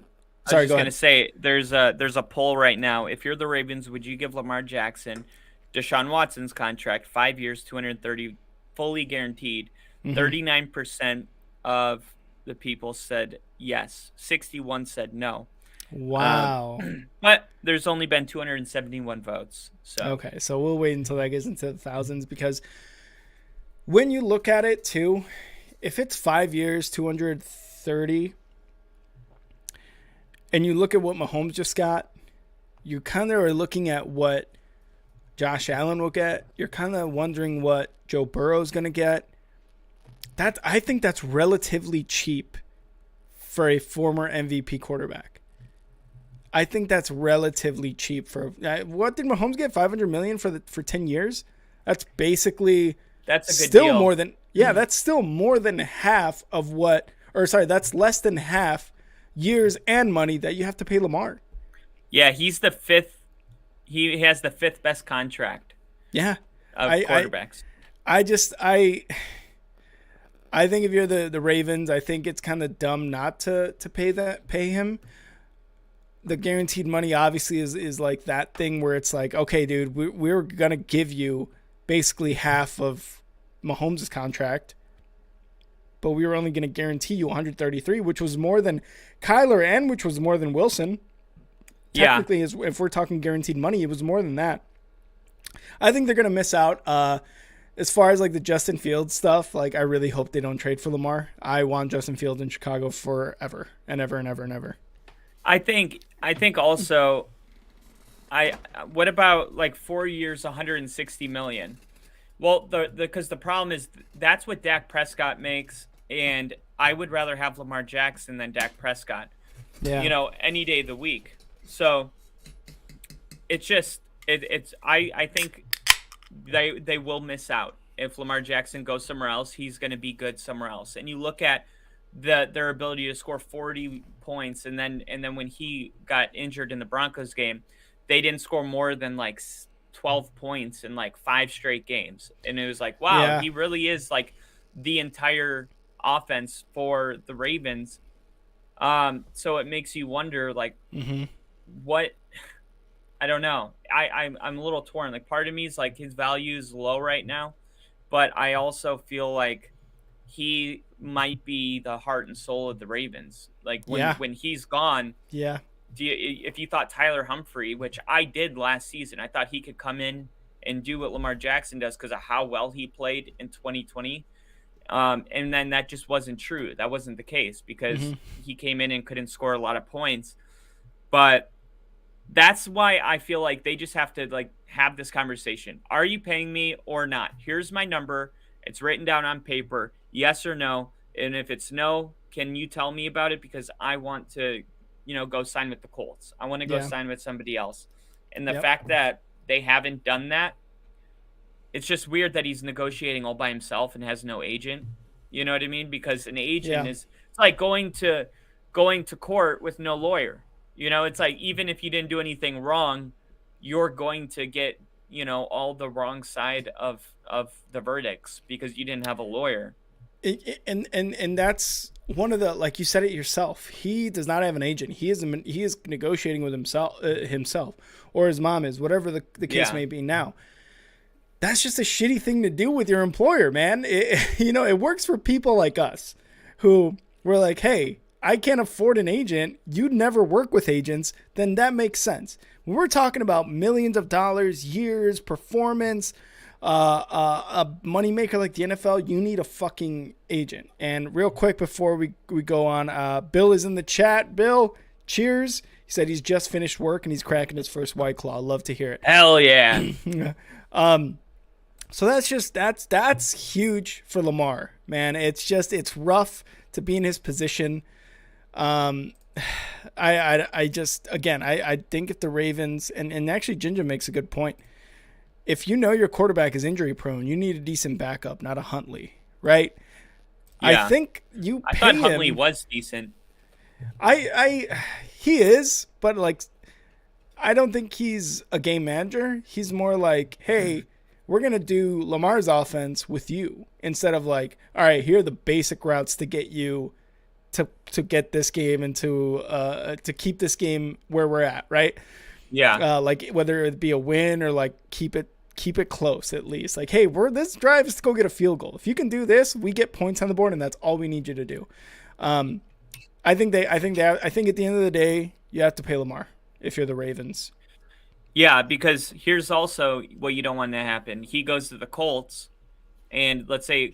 Sorry,
go
I was
ahead.
gonna say there's a poll right now. If you're the Ravens, would you give Lamar Jackson Deshaun Watson's contract, 5 years, 230, fully guaranteed? 39% of the people said yes. 61 said no.
Wow.
But there's only been 271 votes. So
Okay, so we'll wait until that gets into the thousands, because when you look at it too, if it's 5 years, 230, and you look at what Mahomes just got, you kind of are looking at what Josh Allen will get. You're kind of wondering what Joe Burrow's going to get. I think that's relatively cheap for a former MVP quarterback. I think that's relatively cheap for what did Mahomes get? 500 million for 10 years? That's basically
That's a good
still
deal.
more than yeah, that's still more than half of what or sorry, that's less than half years and money that you have to pay Lamar.
Yeah, he's the fifth. He has the fifth best contract
Yeah.
of
I I
quarterbacks.
I just I think if you're the Ravens, I think it's kind of dumb not to pay him. The guaranteed money obviously is like that thing where it's like, okay, dude, we're gonna give you basically half of Mahomes' contract, but we were only gonna guarantee you 133, which was more than Kyler and which was more than Wilson.
Yeah,
Technically, if we're talking guaranteed money, it was more than that. I think they're gonna miss out. As far as like the Justin Fields stuff, like I really hope they don't trade for Lamar. I want Justin Fields in Chicago forever and ever and ever and ever.
I think also I what about like 4 years, 160 million? Well, the because the problem is that's what Dak Prescott makes, and I would rather have Lamar Jackson than Dak Prescott.
Yeah,
Any day of the week. So it's just it's I think they will miss out if Lamar Jackson goes somewhere else. He's going to be good somewhere else. And you look at their ability to score 40 points, and then when he got injured in the Broncos game, they didn't score more than like 12 points in like 5 straight games, and it was like, wow,
yeah,
he really is like the entire offense for the Ravens. So it makes you wonder, like,
hmm
what I don't know. I'm a little torn. Like, part of me is like his value is low right now, but I also feel like he might be the heart and soul of the Ravens. Like when
yeah,
when he's gone,
yeah,
if you thought Tyler Humphrey, which I did last season, I thought he could come in and do what Lamar Jackson does because of how well he played in 2020. And then that just wasn't true. That wasn't the case
hmm
because he came in and couldn't score a lot of points. But that's why I feel like they just have to like have this conversation. Are you paying me or not? Here's my number. It's written down on paper. Yes or no. And if it's no, can you tell me about it? Because I want to, go sign with the Colts. I want to go
yeah,
sign with somebody else. And the
yep,
fact that they haven't done that, it's just weird that he's negotiating all by himself and has no agent. You know what I mean? Because an agent
yeah.
is it's like going to court with no lawyer. It's like even if you didn't do anything wrong, you're going to get, all the wrong side of the verdicts because you didn't have a lawyer.
And that's one of the like you said it yourself. He does not have an agent. He is negotiating with himself or his mom is whatever the case
Yeah.
may be now. That's just a shitty thing to do with your employer, man. It works for people like us who were like, hey, I can't afford an agent. You'd never work with agents. Then that makes sense. When we're talking about millions of dollars, years, performance, a moneymaker like the NFL, you need a fucking agent. And real quick before we go on, Bill is in the chat. Bill, cheers. He said he's just finished work and he's cracking his first White Claw. Love to hear
Hell yeah.
it. So that's huge for Lamar, man. It's rough to be in his position. Um, I just again I think if the Ravens and actually Ginger makes a good point. If you know your quarterback is injury prone, you need a decent backup, not a Huntley, right? I
Yeah.
think you
I
pay
thought Huntley
him.
was decent.
He is, but like I don't think he's a game manager. He's more like, hey, we're gonna do Lamar's offense with you instead of like, all right, here are the basic routes to get you to get this game and to keep this game where we're at, right?
Yeah.
Like whether it be a win or like keep it close at least. Like, hey, this drive is to go get a field goal. If you can do this, we get points on the board, and that's all we need you to do. Um, I think at the end of the day, you have to pay Lamar if you're the Ravens.
Yeah, because here's also what you don't want to happen. He goes to the Colts, and let's say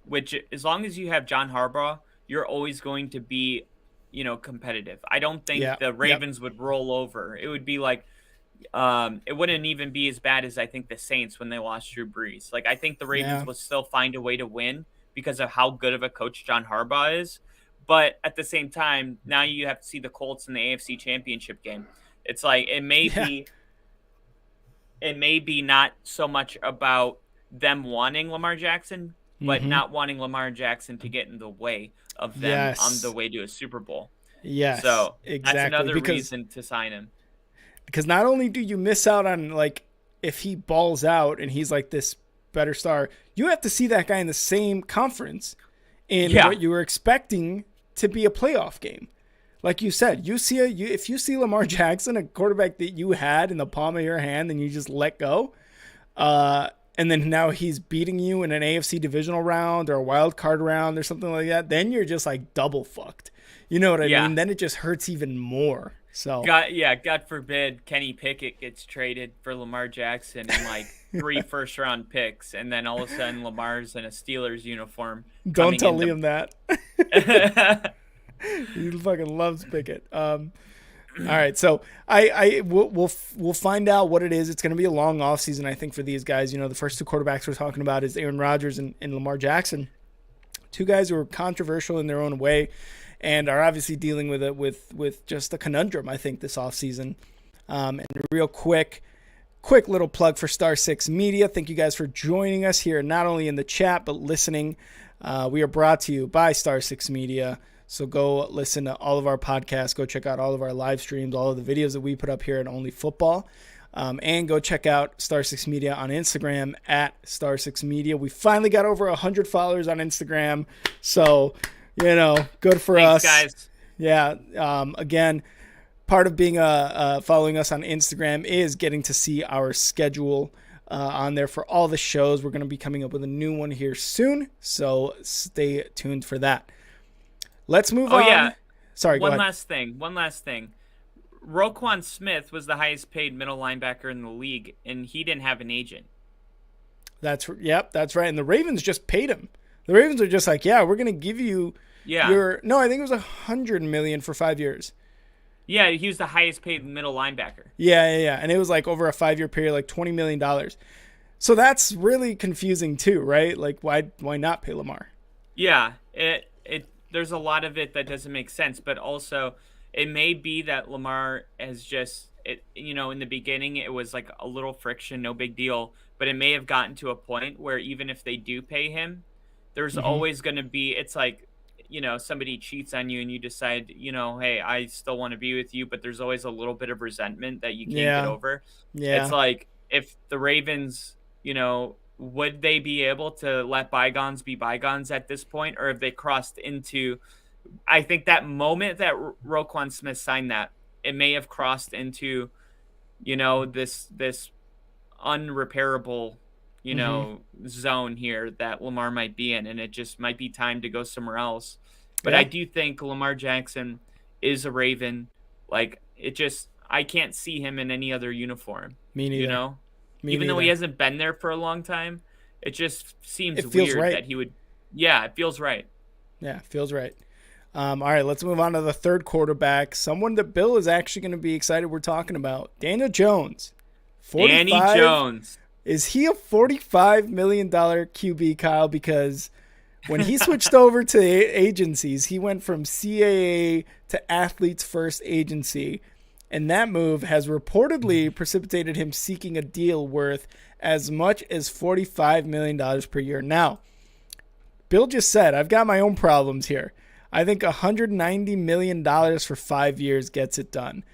which as long as you have John Harbaugh, you're always going to be, competitive. I don't think
Yeah.
the
Yep.
Ravens would roll over. It would be like it wouldn't even be as bad as I think the Saints when they lost Drew Brees. Like I think the Ravens
Yeah.
will still find a way to win because of how good of a coach John Harbaugh is. But at the same time, now you have to see the Colts in the AFC Championship game. It's like
Yeah.
it may be not so much about them wanting Lamar Jackson, but
Mm-hmm.
not wanting Lamar Jackson to get in the way of them on the
Yes.
way to a Super Bowl.
Yes.
So that's
Exactly.
another reason to sign him.
Because not only do you miss out on like if he balls out and he's like this better star, you have to see that guy in the same conference in
Yeah.
what you were expecting to be a playoff game. Like you said, if you see Lamar Jackson, a quarterback that you had in the palm of your hand, and you just let go, and then now he's beating you in an AFC divisional round or a wild card round or something like that, then you're just like double fucked. You know what I
Yeah.
mean? Then it just hurts even more. So
God forbid Kenny Pickett gets traded for Lamar Jackson and like 3 first-round picks, and then all of a sudden Lamar's in a Steelers uniform
don't
coming
tell
into.
Liam that. He fucking loves Pickett. All right, so we'll find out what it is. It's going to be a long offseason, I think, for these guys. You know, the first two quarterbacks we're talking about is Aaron Rodgers and Lamar Jackson, two guys who are controversial in their own way, and are obviously dealing with it with just a conundrum, I think, this offseason. And a real quick little plug for Star 6 Media. Thank you guys for joining us here, not only in the chat, but listening. We are brought to you by Star 6 Media. So go listen to all of our podcasts. Go check out all of our live streams, all of the videos that we put up here at Only Football. And go check out Star 6 Media on Instagram at Star 6 Media. We finally got over 100 followers on Instagram. So, you know, good for
Thanks,
us.
guys.
Yeah. Again, part of being following us on Instagram is getting to see our schedule on there for all the shows. We're going to be coming up with a new one here soon. So stay tuned for that. Let's move on.
Yeah.
Sorry, go ahead.
One last thing. Roquan Smith was the highest paid middle linebacker in the league, and he didn't have an agent.
That's right. And the Ravens just paid him. The Ravens are just like, yeah, we're going to give you no, I think it was $100 million for 5 years.
Yeah, he was the highest paid middle linebacker.
Yeah. And it was like over a 5-year period, like $20 million. So that's really confusing too, right? Like why not pay Lamar?
Yeah, there's a lot of it that doesn't make sense, but also it may be that Lamar has just in the beginning it was like a little friction, no big deal, but it may have gotten to a point where even if they do pay him, there's always going to be, it's like, somebody cheats on you and you decide, hey, I still want to be with you, but there's always a little bit of resentment that you can't get over.
Yeah.
It's like if the Ravens, would they be able to let bygones be bygones at this point, or have they crossed into? I think that moment that Roquan Smith signed that, it may have crossed into, this unrepairable, zone here that Lamar might be in, and it just might be time to go somewhere else. But I do think Lamar Jackson is a Raven. Like I can't see him in any other uniform.
Me neither.
Even though he hasn't been there for a long time, it just seems
feels
weird
right.
that he would. Yeah, it feels right.
Yeah, it feels right. All right, let's move on to the third quarterback. Someone that Bill is actually going to be excited we're talking about. Daniel Jones.
Danny Jones.
Is he a $45 million QB, Kyle? Because when he switched over to agencies, he went from CAA to Athletes First Agency. And that move has reportedly precipitated him seeking a deal worth as much as $45 million per year. Now, Bill just said, I've got my own problems here. I think $190 million for 5 years gets it done.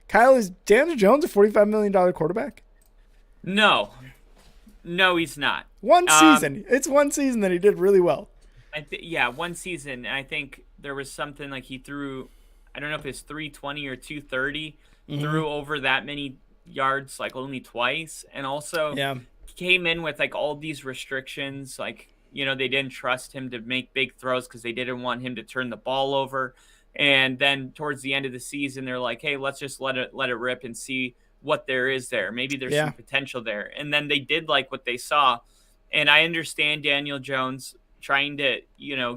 Kyle, is Daniel Jones a $45 million quarterback?
No, he's not.
One season. It's one season that he did really well.
One season. I think there was something like he threw, I don't know if it's 320 or 230, threw over that many yards like only twice, and also came in with like all these restrictions, like they didn't trust him to make big throws because they didn't want him to turn the ball over. And then towards the end of the season, they're like, hey, let's just let it rip and see what there is there. Maybe there's some potential there. And then they did like what they saw. And I understand Daniel Jones trying to,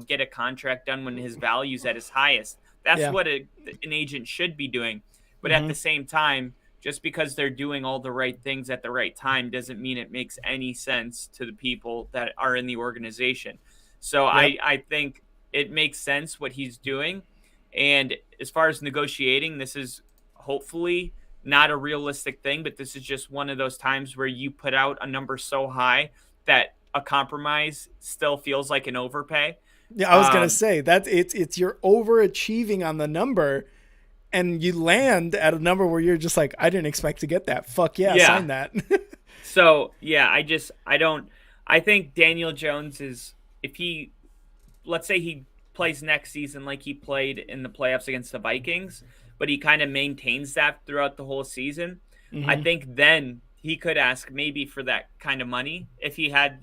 get a contract done when his value's at his highest. That's what an agent should be doing. But at the same time, just because they're doing all the right things at the right time doesn't mean it makes any sense to the people that are in the organization. So I think it makes sense what he's doing. And as far as negotiating, this is hopefully not a realistic thing, but this is just one of those times where you put out a number so high that a compromise still feels like an overpay.
Yeah, I was gonna say that it's you're overachieving on the number, and you land at a number where you're just like, I didn't expect to get that. Fuck yeah,
Yeah.
sign that.
So yeah, I don't. I think Daniel Jones is, if he, let's say he plays next season like he played in the playoffs against the Vikings, but he kind of maintains that throughout the whole season. I think then he could ask maybe for that kind of money. If he had,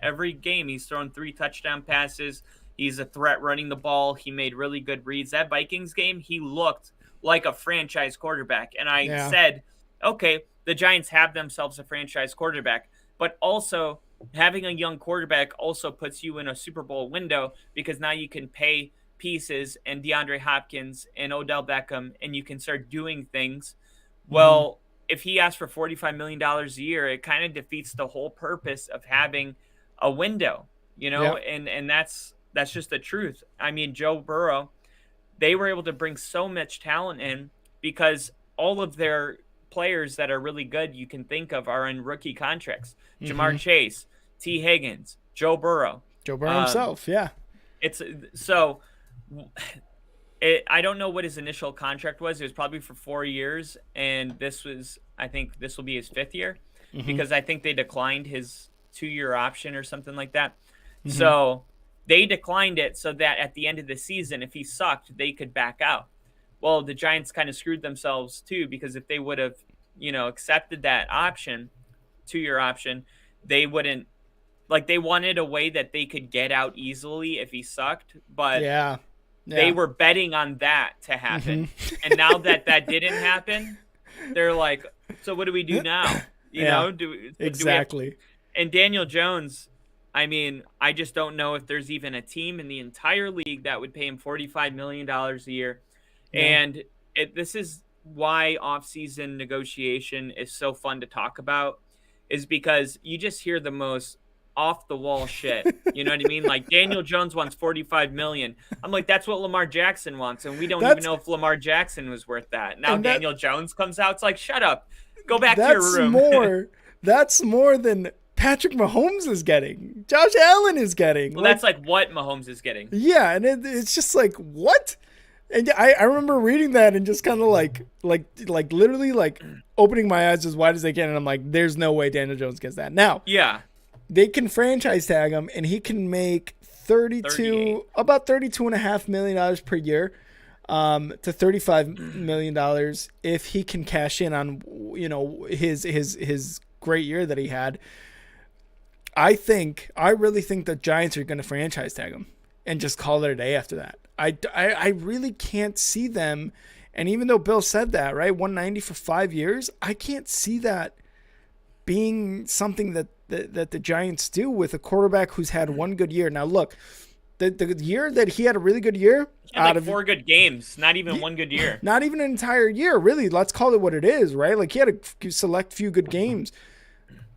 every game he's thrown 3 touchdown passes, he's a threat running the ball, he made really good reads. That Vikings game, he looked like a franchise quarterback. And I said, okay, the Giants have themselves a franchise quarterback, but also having a young quarterback also puts you in a Super Bowl window, because now you can pay pieces and DeAndre Hopkins and Odell Beckham, and you can start doing things. Well, if he asks for $45 million a year, it kind of defeats the whole purpose of having a window, and that's just the truth. I mean, Joe Burrow, they were able to bring so much talent in because all of their players that are really good you can think of are in rookie contracts. Jamar Chase, T. Higgins, Joe Burrow.
Joe Burrow himself, yeah.
It's so I don't know what his initial contract was. It was probably for 4 years, and I think this will be his 5th year, because I think they declined his 2-year option or something like that. So they declined it so that at the end of the season, if he sucked, they could back out. Well, the Giants kind of screwed themselves too, because if they would have, accepted that option, 2-year option, they wouldn't, they wanted a way that they could get out easily if he sucked, but they were betting on that to happen. And now that didn't happen, they're like, so what do we do now?
Exactly.
And Daniel Jones, I mean, I just don't know if there's even a team in the entire league that would pay him $45 million a year. Yeah. And this is why off-season negotiation is so fun to talk about, is because you just hear the most off-the-wall shit. You know what I mean? Like, Daniel Jones wants $45 million. I'm like, that's what Lamar Jackson wants, and we don't even know if Lamar Jackson was worth that. Now Daniel Jones comes out, it's like, shut up. Go back to your room.
That's more than Patrick Mahomes is getting. Josh Allen is getting.
Well, that's like what Mahomes is getting.
Yeah, and it's just like, what? And I remember reading that and just kind of like literally like opening my eyes as wide as they can, and I'm like, there's no way Daniel Jones gets that. Now, they can franchise tag him, and he can make about $32.5 million per year, to $35 million if he can cash in on his great year that he had. I really think the Giants are going to franchise tag him and just call it a day after that. I really can't see them. And even though Bill said that, right, 190 for 5 years, I can't see that being something that the Giants do with a quarterback who's had one good year. Now, look, the year that he had a really good year,
out of 4 good games, not even one good year,
not even an entire year, really. Let's call it what it is, right? Like, he had a select few good games.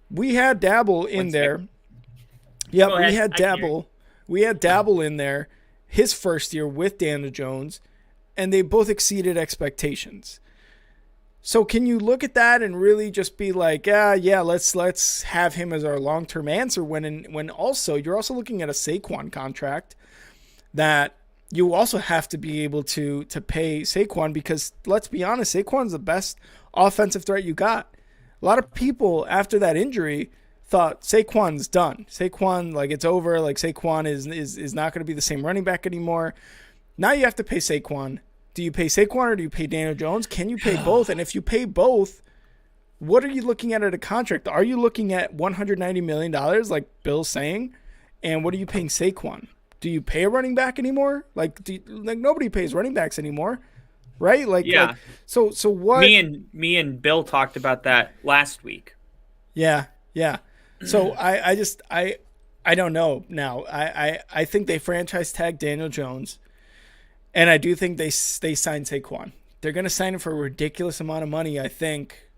We had Dabble in there. Yeah, we had Dabble. We had Dabble in there his first year with Daniel Jones, and they both exceeded expectations. So can you look at that and really just be like, let's have him as our long-term answer when also you're also looking at a Saquon contract that you also have to be able to pay Saquon, because let's be honest, Saquon's the best offensive threat you got. A lot of people after that injury thought Saquon's done. Saquon, like, it's over. Like, Saquon is not going to be the same running back anymore. Now you have to pay Saquon. Do you pay Saquon or do you pay Daniel Jones? Can you pay both? And if you pay both, what are you looking at a contract? Are you looking at $190 million like Bill's saying? And what are you paying Saquon? Do you pay a running back anymore? Like, nobody pays running backs anymore, right? Like,
yeah.
So what?
Me and Bill talked about that last week.
Yeah. So I don't know now. I think they franchise tag Daniel Jones, and I do think they sign Saquon. They're going to sign him for a ridiculous amount of money, I think,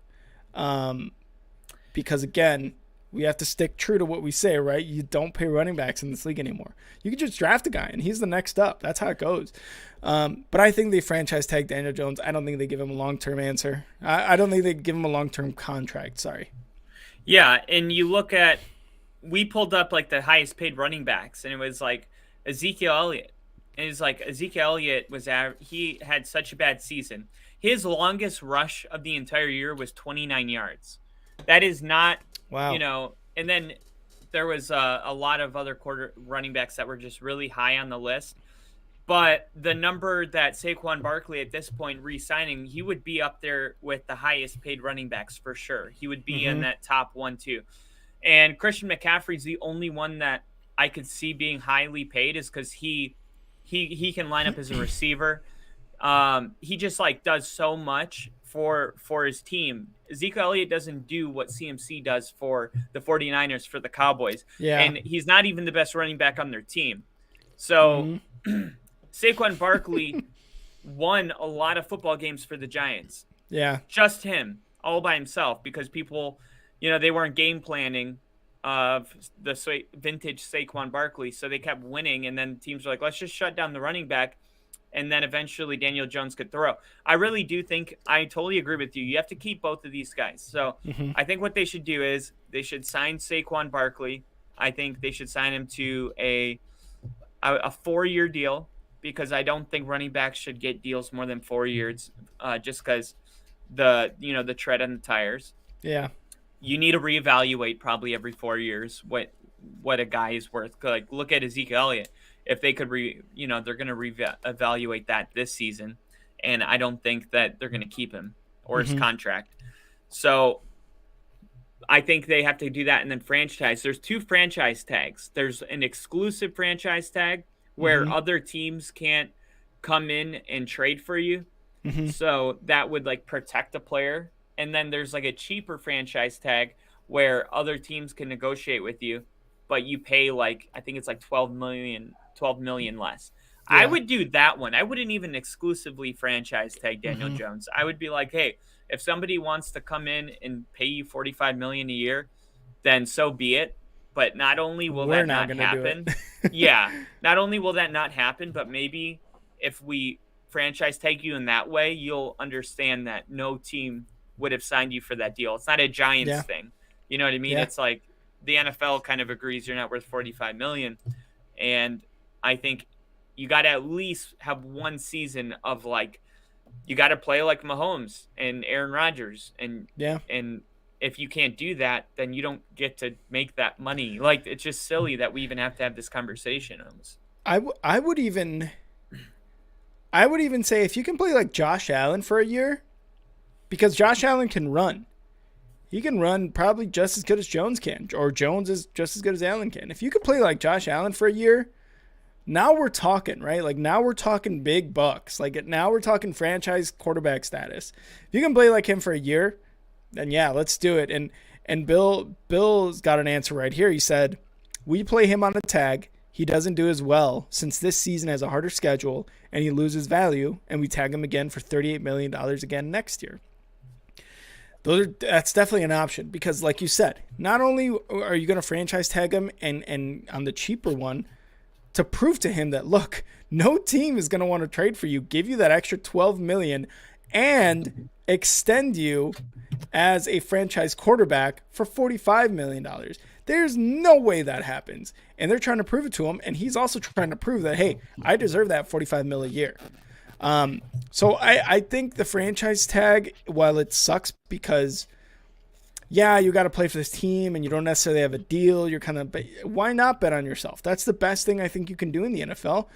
because again, we have to stick true to what we say, right? You don't pay running backs in this league anymore. You can just draft a guy, and he's the next up. That's how it goes. But I think they franchise tag Daniel Jones. I don't think they give him a long-term answer. I don't think they give him a long-term contract. Sorry.
Yeah, and you look at, we pulled up like the highest paid running backs, and it was like Ezekiel Elliott. And it's like Ezekiel Elliott he had such a bad season. His longest rush of the entire year was 29 yards. That is not,
Wow.
and then there was a lot of other running backs that were just really high on the list. But the number that Saquon Barkley at this point re-signing, he would be up there with the highest paid running backs for sure. He would be in that top 1-2. And Christian McCaffrey's the only one that I could see being highly paid, is because he can line up as a receiver. He just does so much for his team. Ezekiel Elliott doesn't do what CMC does for the 49ers, for the Cowboys.
Yeah.
And he's not even the best running back on their team. So Saquon Barkley won a lot of football games for the Giants.
Yeah.
Just him, all by himself, because people, they weren't game planning of the vintage Saquon Barkley, so they kept winning, and then teams were like, let's just shut down the running back, and then eventually Daniel Jones could throw. I really do think, I totally agree with you. You have to keep both of these guys. So I think what they should do is they should sign Saquon Barkley. I think they should sign him to a 4-year deal, because I don't think running backs should get deals more than 4 years, just because the tread on the tires.
Yeah.
You need to reevaluate probably every 4 years what a guy is worth. Like, look at Ezekiel Elliott. If they could they're going to reevaluate that this season, and I don't think that they're going to keep him or his contract. So I think they have to do that, and then franchise. There's 2 franchise tags. There's an exclusive franchise tag where other teams can't come in and trade for you. So that would protect a player. And then there's a cheaper franchise tag where other teams can negotiate with you, but you pay I think it's 12 million less. Yeah. I would do that one. I wouldn't even exclusively franchise tag Daniel Jones. I would be like, hey, if somebody wants to come in and pay you $45 million a year, then so be it. But not only will that not happen, not only will that not happen, but maybe if we franchise tag you in that way, you'll understand that no team would have signed you for that deal. It's not a Giants thing. You know what I mean? It's like the NFL kind of agrees you're not worth $45 million. And I think you got to at least have one season of you got to play like Mahomes and Aaron Rodgers. And if you can't do that, then you don't get to make that money. It's just silly that we even have to have this conversation.
I would even say if you can play like Josh Allen for a year, because Josh Allen can run. He can run probably just as good as Jones can, or Jones is just as good as Allen can. If you could play like Josh Allen for a year, now we're talking, right? Now we're talking big bucks. Now we're talking franchise quarterback status. If you can play like him for a year, then let's do it. And Bill's got an answer right here. He said, we play him on a tag. He doesn't do as well since this season has a harder schedule and he loses value, and we tag him again for $38 million again next year. That's definitely an option, because like you said, not only are you going to franchise tag him and on the cheaper one to prove to him that, look, no team is going to want to trade for you, give you that extra $12 million and extend you as a franchise quarterback for $45 million. There's no way that happens. And they're trying to prove it to him. And he's also trying to prove that, hey, I deserve that $45 million a year. So I think the franchise tag, while it sucks because, you got to play for this team and you don't necessarily have a deal, you're kind of, why not bet on yourself? That's the best thing I think you can do in the NFL.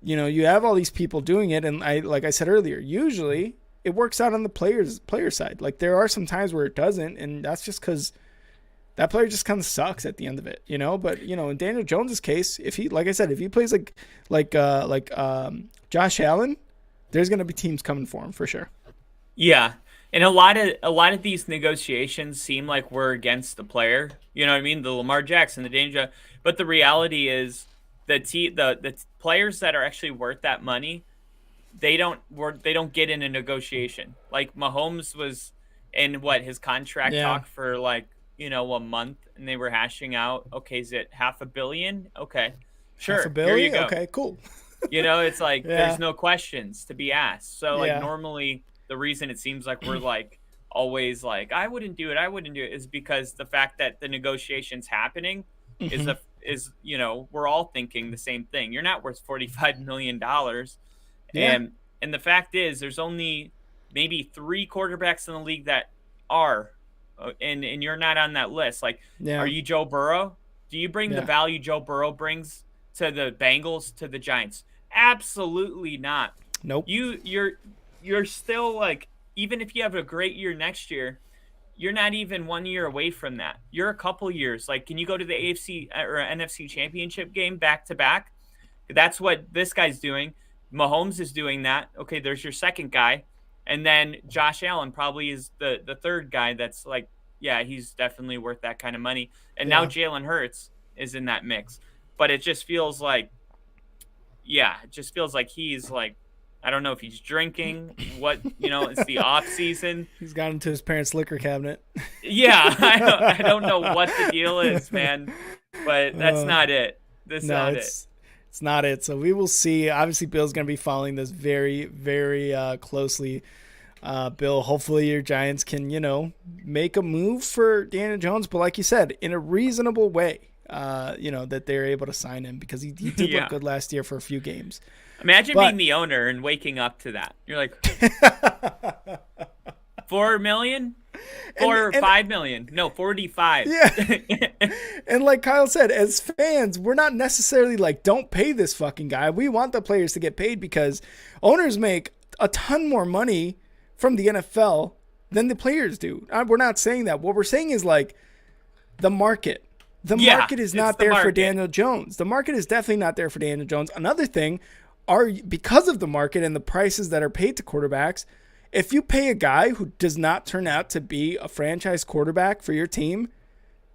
You have all these people doing it. And like I said earlier, usually it works out on the player side. There are some times where it doesn't. And that's just because that player just kind of sucks at the end of it, But in Daniel Jones's case, if he, like I said, if he plays like Josh Allen, there's going to be teams coming for him for sure.
Yeah, and a lot of these negotiations seem like we're against the player. You know what I mean? The Lamar Jackson, the Danger. But the reality is, the players that are actually worth that money, they don't get in a negotiation. Like Mahomes was in his contract talk for a month, and they were hashing out, okay, is it $500 million? Okay,
Half a
sure, here you
billion?
go.
Okay, cool.
It's like
Yeah,
there's no questions to be asked. So like
yeah,
normally the reason it seems like we're like always like I wouldn't do it is because the fact that the negotiations happening is
hmm
a is we're all thinking the same thing. You're not worth $45 million,
yeah,
and the fact is there's only maybe three quarterbacks in the league that are, and you're not on that list. Like, are
yeah,
you Joe Burrow? Do you bring the
yeah.
value Joe Burrow brings to the Bengals, to the Giants? Absolutely not.
Nope.
You're still like, even if you have a great year next year, you're not even 1 year away from that. You're a couple years. Like, can you go to the AFC or NFC championship game back to back? That's what this guy's doing. Mahomes is doing that. Okay, there's your second guy. And then Josh Allen probably is the third guy that's like, yeah, he's definitely worth that kind of money. And now
Yeah.
Jalen Hurts is in that mix. But it just feels like, yeah, it just feels like he's like, I don't know if he's drinking. It's the off season.
He's got into his parents' liquor cabinet.
Yeah, I don't know what the deal is, man. But that's
Uh,
not it. That's
no,
not it.
it's not it. So we will see. Obviously, Bill's going to be following this very, very closely. Bill, hopefully your Giants can, make a move for Daniel Jones, but like you said, in a reasonable way. That they're able to sign him because he did look
Yeah.
good last year for a few games.
Imagine
But
being the owner and waking up to that. You're like, 4 million? Four or
and
5 million? No, 45.
yeah, and like Kyle said, as fans, we're not necessarily like, don't pay this fucking guy. We want the players to get paid because owners make a ton more money from the NFL than the players do. We're not saying that. What we're saying is like the market. The
Yeah,
market is
it's
not
the
there for
market.
Daniel Jones. The market is definitely not there for Daniel Jones. Another thing are because of the market and the prices that are paid to quarterbacks, if you pay a guy who does not turn out to be a franchise quarterback for your team,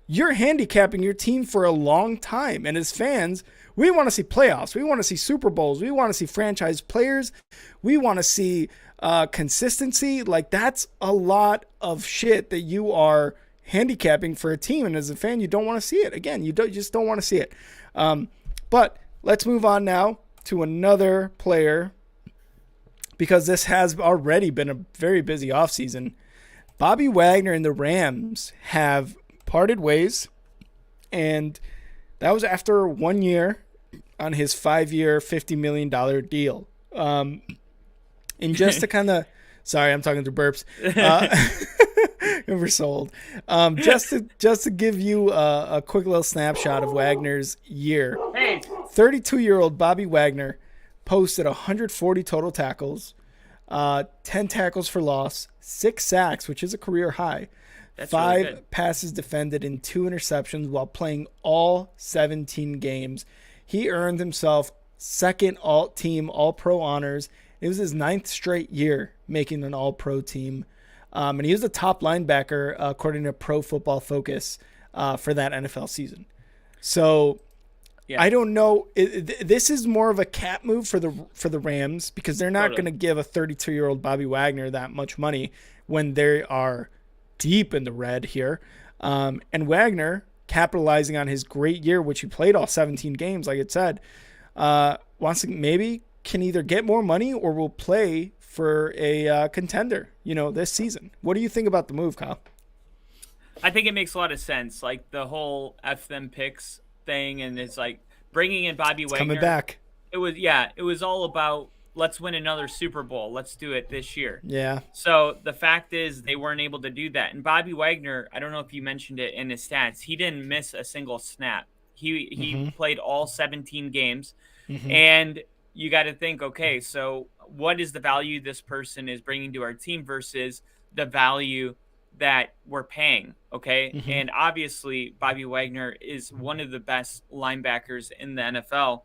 you're handicapping your team for a long time. And as fans, we want to see playoffs. We want to see Super Bowls. We want to see franchise players. We want to see consistency. Like, that's a lot of shit that you are handicapping for a team. And as a fan, you don't want to see it. Again, you just don't want to see it. But let's move on now to another player because this has already been a very busy offseason. Bobby Wagner and the Rams have parted ways, and that was after 1 year on his 5-year, $50 million deal. And just to kind of, sorry, I'm talking through burps. We're sold. Just to give you a quick little snapshot of Wagner's year.
Hey,
32-year-old Bobby Wagner posted 140 total tackles, 10 tackles for loss, 6 sacks, which is a career high,
that's
5
really good.
passes defended, and 2 interceptions while playing all 17 games. He earned himself second all-team All-Pro honors. It was his 9th straight year making an All-Pro team. And he was the top linebacker, according to Pro Football Focus, for that NFL season. So
Yeah.
I don't know. This is more of a cap move for the Rams because they're not
Totally.
going to give a 32-year-old Bobby Wagner that much money when they are deep in the red here. And Wagner, capitalizing on his great year, which he played all 17 games, like it said, wants to maybe can either get more money or will play for a contender, this season. What do you think about the move, Kyle?
I think it makes a lot of sense. Like the whole F them picks thing, and it's like bringing in Bobby Wagner.
Coming back.
It was all about let's win another Super Bowl. Let's do it this year.
Yeah.
So the fact is they weren't able to do that. And Bobby Wagner, I don't know if you mentioned it in his stats, he didn't miss a single snap. He played all 17 games. And you got to think, okay, so what is the value this person is bringing to our team versus the value that we're paying, okay? And obviously, Bobby Wagner is one of the best linebackers in the NFL,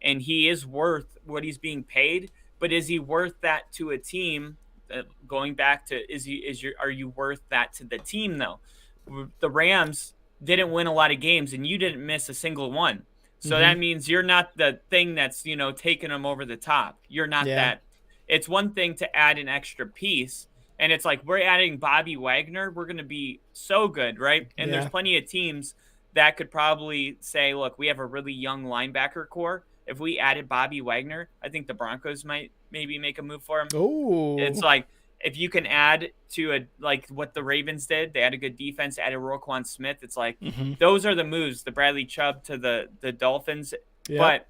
and he is worth what he's being paid. But is he worth that to a team? Going back to, are you worth that to the team though? The Rams didn't win a lot of games, and you didn't miss a single one. So that means you're not the thing that's, taking them over the top. You're not that. It's one thing to add an extra piece, And it's like we're adding Bobby Wagner, we're going to be so good, right? And there's
Yeah.
plenty of teams that could probably say, look, we have a really young linebacker core. If we added Bobby Wagner, I think the Broncos might maybe make a move for him. It's
Oh.
like if you can add to a like what the Ravens did, they had a good defense, added Roquan Smith. It's like
Hmm.
those are the moves. The Bradley Chubb to the Dolphins,
Yep.
but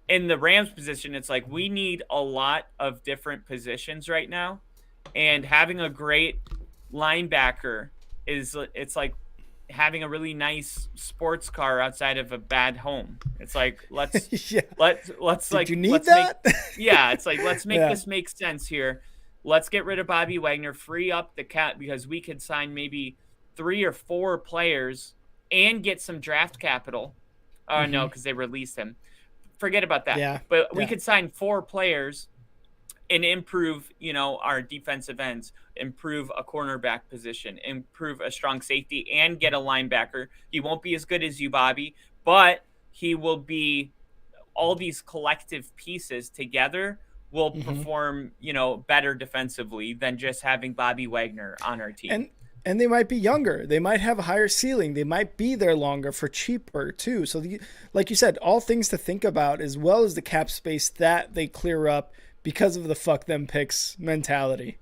in the Rams position, it's like we need a lot of different positions right now, and having a great linebacker is it's like having a really nice sports car outside of a bad home. It's like
Yeah.
let's
Did you
like
need
let's make
that?
yeah, it's like let's make
Yeah.
this make sense here. Let's get rid of Bobby Wagner, free up the cap because we could sign maybe 3 or 4 players and get some draft capital. No,
Hmm.
because they released him. Forget about that.
Yeah.
But we
Yeah.
could sign 4 players and improve, our defensive ends, improve a cornerback position, improve a strong safety, and get a linebacker. He won't be as good as you, Bobby, but he will be all these collective pieces together will
Hmm.
perform, better defensively than just having Bobby Wagner on our team.
And and they might be younger. They might have a higher ceiling. They might be there longer for cheaper too. So like you said, all things to think about as well as the cap space that they clear up because of the fuck them picks mentality.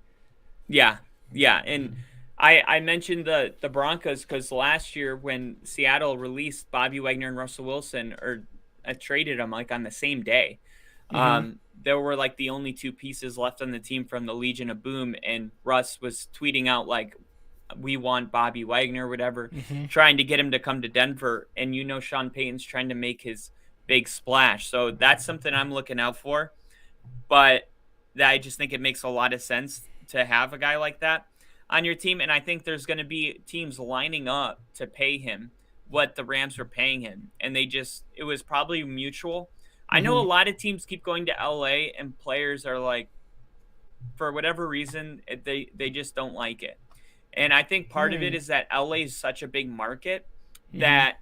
Yeah, yeah, and I mentioned the Broncos because last year when Seattle released Bobby Wagner and Russell Wilson, or traded them like on the same day,
Hmm.
there were like the only 2 pieces left on the team from the Legion of Boom, and Russ was tweeting out like, "We want Bobby Wagner, whatever,"
Hmm.
trying to get him to come to Denver, and Sean Payton's trying to make his big splash, so that's something I'm looking out for. But I just think it makes a lot of sense to have a guy like that on your team. And I think there's going to be teams lining up to pay him what the Rams were paying him. And it was probably mutual. I know a
Hmm.
lot of teams keep going to LA and players are like, for whatever reason, they just don't like it. And I think part of it
Hmm.
is that LA is such a big market
Hmm.
that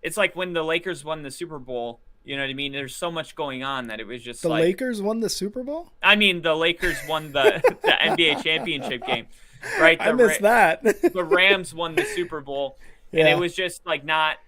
it's like when the Lakers won the Super Bowl, you know what I mean? There's so much going on that it was just
The
like,
Lakers won the Super Bowl?
I mean, the Lakers won the the NBA championship game, right?
I missed that.
The Rams won the Super Bowl, and it
Yeah.
was just like not.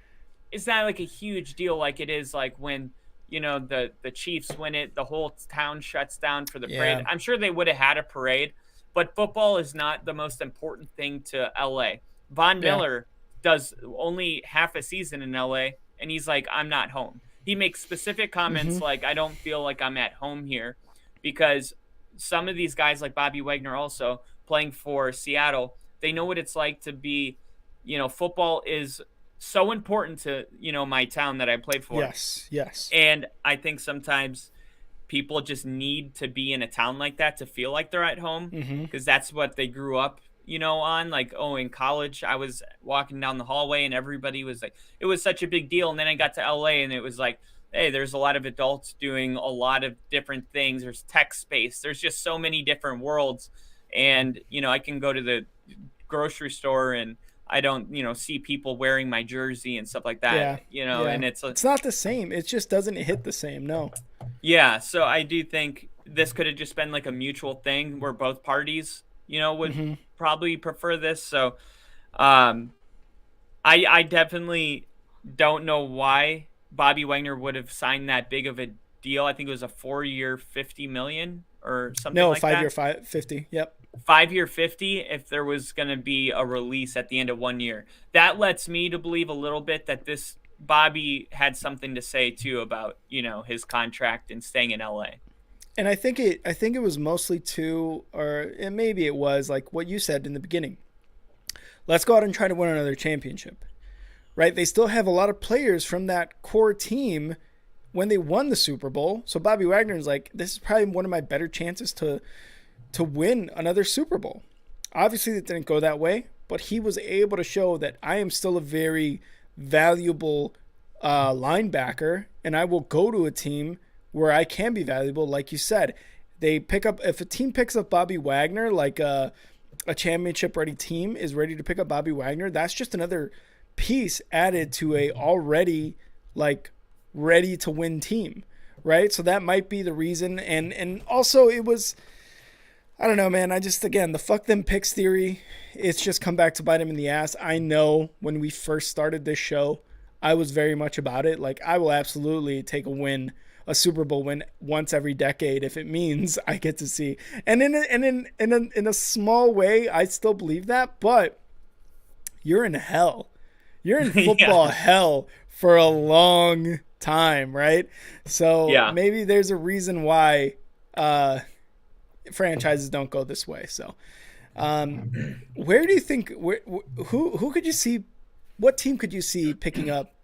It's not like a huge deal like it is like when the Chiefs win it, the whole town shuts down for the parade.
Yeah.
I'm sure they would have had a parade, but football is not the most important thing to LA. Von
Yeah.
Miller does only half a season in LA, and he's like, I'm not home. He makes specific comments
Hmm.
like, I don't feel like I'm at home here, because some of these guys like Bobby Wagner also playing for Seattle, they know what it's like to be, football is so important to, my town that I play for.
Yes. Yes.
And I think sometimes people just need to be in a town like that to feel like they're at home,
Hmm.
because that's what they grew up, on. Like, oh, in college, I was walking down the hallway and everybody was like, it was such a big deal. And then I got to LA and it was like, hey, there's a lot of adults doing a lot of different things. There's tech space. There's just so many different worlds. And, I can go to the grocery store and I don't, see people wearing my jersey and stuff like that,
Yeah. Yeah.
and it's a,
It's not the same. It just doesn't hit the same. No.
yeah, so I do think this could have just been like a mutual thing where both parties, would
Hmm.
probably prefer this. So, um, I definitely don't know why Bobby Wagner would have signed that big of a deal. I think it was a 4-year, 50 million or something
No,
like
5 year
that.
50. Yep.
5-year 50 if there was going to be a release at the end of 1 year. That lets me to believe a little bit that this Bobby had something to say too about, his contract and staying in LA.
And I think it was mostly too, or and maybe it was like what you said in the beginning. Let's go out and try to win another championship. Right? They still have a lot of players from that core team when they won the Super Bowl. So Bobby Wagner is like, this is probably one of my better chances to win another Super Bowl. Obviously, it didn't go that way, but he was able to show that I am still a very valuable linebacker, and I will go to a team where I can be valuable. Like you said, if a team picks up Bobby Wagner, like a championship ready team is ready to pick up Bobby Wagner, that's just another piece added to a already like ready to win team, right? So that might be the reason. And also it was I don't know, man. I just, again, the fuck them picks theory, it's just come back to bite him in the ass. I know when we first started this show, I was very much about it. Like, I will absolutely take a win, a Super Bowl win once every decade if it means I get to see. And in a small way, I still believe that, but you're in hell. You're in football
Yeah.
hell for a long time, right? So
Yeah.
maybe there's a reason why franchises don't go this way. So, where do you think? Who could you see? What team could you see picking up